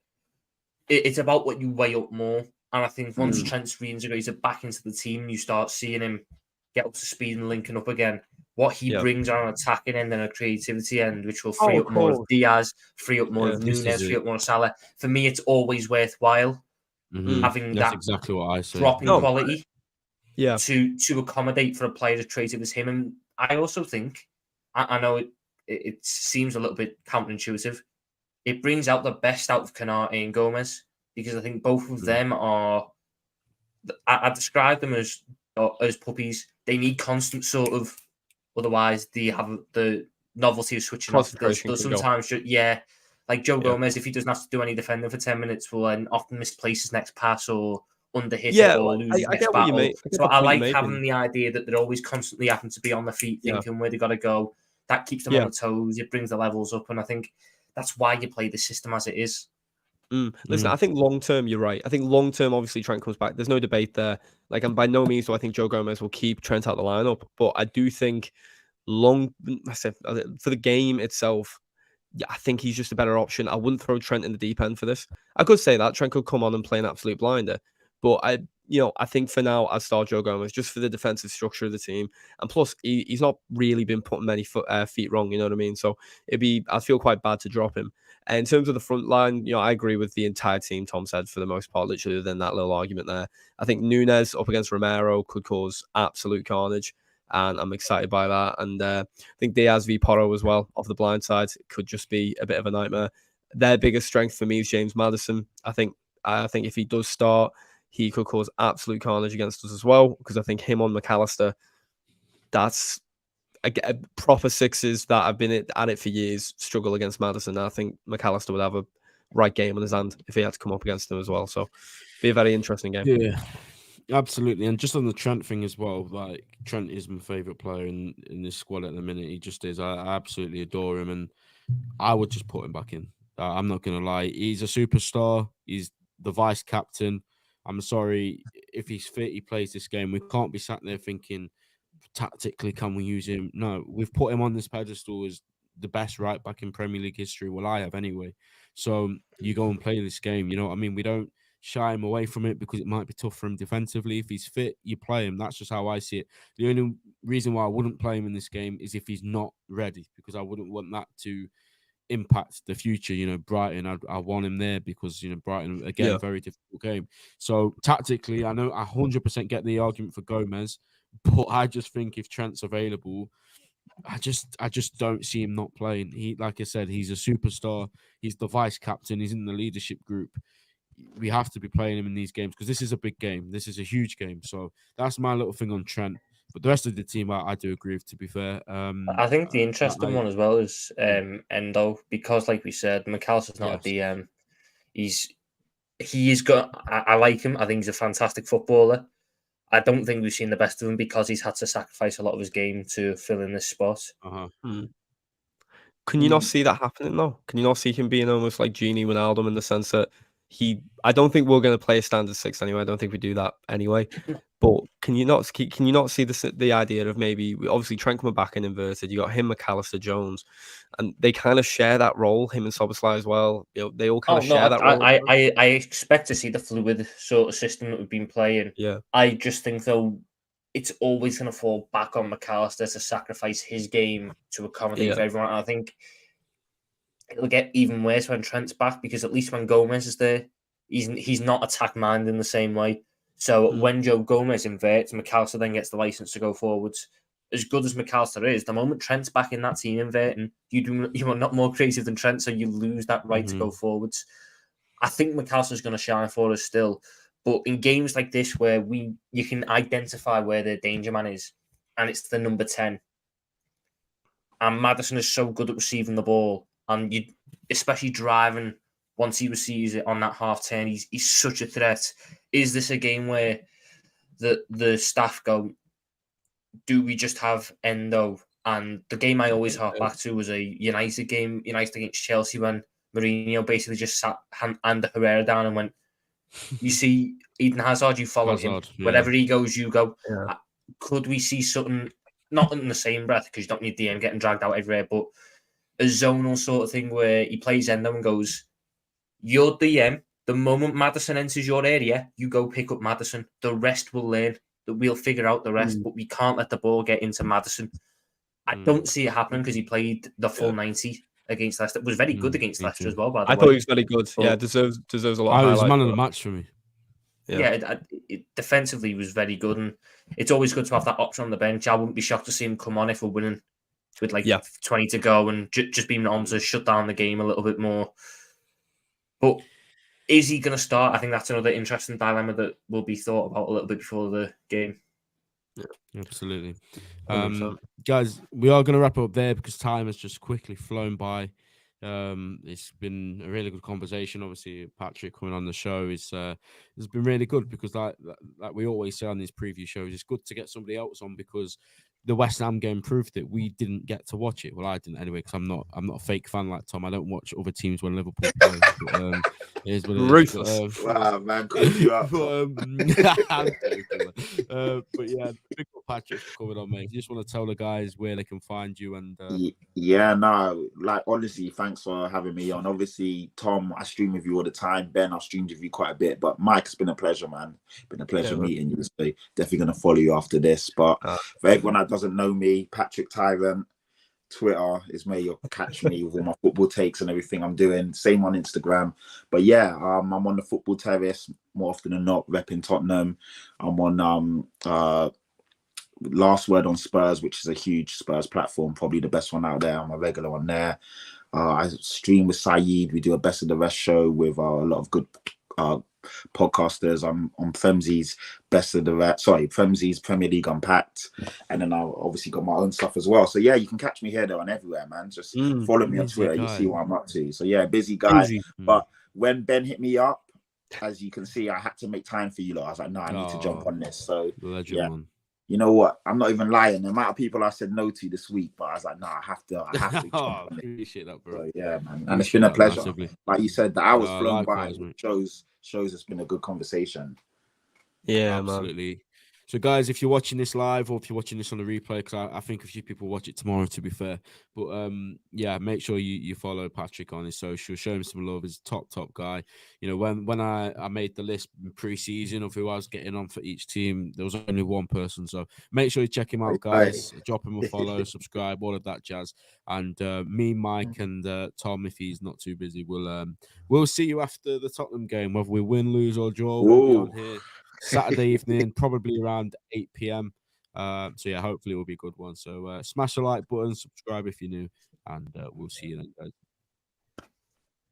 It's about what you weigh up more. And I think once Trent's reintegrated back into the team, you start seeing him get up to speed and linking up again. What he Yeah. brings on an attacking end and a creativity end, which will Oh, free of up more of course. Diaz, free up more Yeah, of this is Nunes, free it. up more of Salah. For me, it's always worthwhile having That's that exactly what I say. drop in No. quality Yeah. to accommodate for a player as creative as him. And I also think, I know it seems a little bit counterintuitive, it brings out the best out of Canate and Gomez, because I think both of them are. I describe them as puppies. They need constant sort of, otherwise they have the novelty of switching off. They'll Concentration can go. sometimes, like Joe Yeah. Gomez, if he doesn't have to do any defending for 10 minutes, will then often misplace his next pass or underhit it Yeah, or lose his I next get what you battle. mean. I get So the I point you're like having making. the idea that they're always constantly having to be on their feet, Yeah. thinking where they got to go. That keeps them on Yeah. the toes. It brings the levels up, and I think that's why you play the system as it is. Listen, I think long term, you're right. I think long term, obviously, Trent comes back. There's no debate there. Like, and by no means do I think Joe Gomez will keep Trent out the lineup, but I do think I said for the game itself, yeah, I think he's just a better option. I wouldn't throw Trent in the deep end for this. I could say that Trent could come on and play an absolute blinder, but I think for now I'd start Joe Gomez just for the defensive structure of the team, and plus he's not really been putting many feet wrong. You know what I mean? So I feel quite bad to drop him. And in terms of the front line, I agree with the entire team. Tom said for the most part, literally within that little argument there. I think Nunes up against Romero could cause absolute carnage, and I'm excited by that. And I think Diaz v Porro as well off the blind side could just be a bit of a nightmare. Their biggest strength for me is James Maddison. I think if he does start, he could cause absolute carnage against us as well, because I think him on McAllister, that's a proper sixes that have been at it for years struggle against Maddison. I think McAllister would have a right game on his hand if he had to come up against him as well. So be a very interesting game. Yeah, absolutely. And just on the Trent thing as well, like Trent is my favourite player in this squad at the minute. He just is. I absolutely adore him, and I would just put him back in. I'm not gonna lie. He's a superstar. He's the vice captain. I'm sorry, if he's fit, he plays this game. We can't be sat there thinking tactically, can we use him? No, we've put him on this pedestal as the best right back in Premier League history. Well, I have anyway. So you go and play this game. You know what I mean? We don't shy him away from it because it might be tough for him defensively. If he's fit, you play him. That's just how I see it. The only reason why I wouldn't play him in this game is if he's not ready, because I wouldn't want that to impact the future. Brighton, I want him there because Brighton again, very difficult game. So tactically, I know I 100% get the argument for Gomez, but I just think if Trent's available, I just don't see him not playing. He, like I said, he's a superstar. He's the vice captain. He's in the leadership group. We have to be playing him in these games because this is a big game. This is a huge game. So that's my little thing on Trent. But the rest of the team, I do agree with, to be fair. I think the interesting one as well is Endo, because like we said, McAllister's not a DM. He is good. I like him. I think he's a fantastic footballer. I don't think we've seen the best of him because he's had to sacrifice a lot of his game to fill in this spot. Can you not see that happening though? Can you not see him being almost like Gini Wijnaldum in the sense that I don't think we're going to play a standard six anyway. I don't think we do that anyway. But can you not see the idea of maybe, obviously Trent coming back in inverted, you got him, McAllister, Jones, and they kind of share that role, him and Szoboszlai as well. They all kind of share that role. I expect to see the fluid sort of system that we've been playing. Yeah. I just think though it's always going to fall back on McAllister to sacrifice his game to accommodate for everyone. And I think it'll get even worse when Trent's back, because at least when Gomez is there, he's not attack minded in the same way. So when Joe Gomez inverts, McAllister then gets the license to go forwards. As good as McAllister is, the moment Trent's back in that team inverting, you are not more creative than Trent, so you lose that right to go forwards. I think McAllister's going to shine for us still, but in games like this where you can identify where the danger man is, and it's the number 10, and Maddison is so good at receiving the ball, and you especially driving once he receives it on that half turn, he's such a threat. Is this a game where the staff go, do we just have Endo? And the game I always hark back to was a United game, United against Chelsea, when Mourinho basically just sat Ander Herrera down and went, you see Eden Hazard, you follow him. Wherever he goes, you go. Yeah. Could we see something, not in the same breath, because you don't need DM getting dragged out everywhere, but a zonal sort of thing where he plays Endo and goes, you're DM. The moment Maddison enters your area, you go pick up Maddison. The rest will learn. that we'll figure out the rest, but we can't let the ball get into Maddison. I don't see it happening because he played the full 90 against Leicester. Was very good against Leicester as well, by the way. I thought he was very good. Yeah, deserves a lot of I was highlights. man of the match for me. It defensively was very good, and it's always good to have that option on the bench. I wouldn't be shocked to see him come on if we're winning with 20 to go and just being on to shut down the game a little bit more. But is he going to start? I think that's another interesting dilemma that will be thought about a little bit before the game. Yeah, absolutely. 100%. Guys, we are going to wrap up there because time has just quickly flown by. It's been a really good conversation. Obviously, Patrick coming on the show has been really good because, like we always say on these preview shows, it's good to get somebody else on because the West Ham game proved it. We didn't get to watch it. Well, I didn't anyway because I'm not a fake fan like Tom. I don't watch other teams when Liverpool play. But, it is what it is. Ruthless. Wow, man, called you up. I'm joking, but yeah, big up Patrick for coming on, mate. If you just want to tell the guys where they can find you and yeah, no, like honestly, thanks for having me on. Obviously, Tom, I stream with you all the time. Ben, I've streamed with you quite a bit, but Mike, it's been a pleasure, man. Been a pleasure meeting you. So definitely gonna follow you after this. But for everyone that doesn't know me, Patrick Tyrant, Twitter is where you'll catch me with all my football takes and everything I'm doing. Same on Instagram. But yeah, I'm on the football terrace more often than not, repping Tottenham. I'm on Last Word on Spurs, which is a huge Spurs platform, probably the best one out there. I'm a regular on there. I stream with Saeed. We do a Best of the Rest show with a lot of good podcasters. I'm on Femzi's Femzi's Premier League Unpacked, and then I've obviously got my own stuff as well. So yeah, you can catch me here, there, and everywhere, man. Just follow me on Twitter. You see what I'm up to. So yeah, busy guy. But when Ben hit me up, as you can see, I had to make time for you lot. I was like, no, I need to jump on this. So yeah. man. You know what? I'm not even lying. The amount of people I said no to this week, but I was like, no, I have to jump on it. Appreciate that, bro. So, yeah, man. And it's been a pleasure. Massively. Like you said, the hours flown likewise, by. mate. Shows it's been a good conversation. Yeah, absolutely. man. So, guys, if you're watching this live or if you're watching this on the replay, because I think a few people watch it tomorrow, to be fair. But yeah, make sure you follow Patrick on his social. Show him some love. He's a top guy. You know, when I made the list in pre-season of who I was getting on for each team, there was only one person. So make sure you check him out, guys. Drop him a follow, subscribe, all of that jazz. And me, Mike, and Tom, if he's not too busy, we'll see you after the Tottenham game. Whether we win, lose, or draw, we'll be on here Saturday evening, probably around 8 p.m. So yeah, hopefully it will be a good one. So smash the like button, subscribe if you're new, and we'll see you then, guys.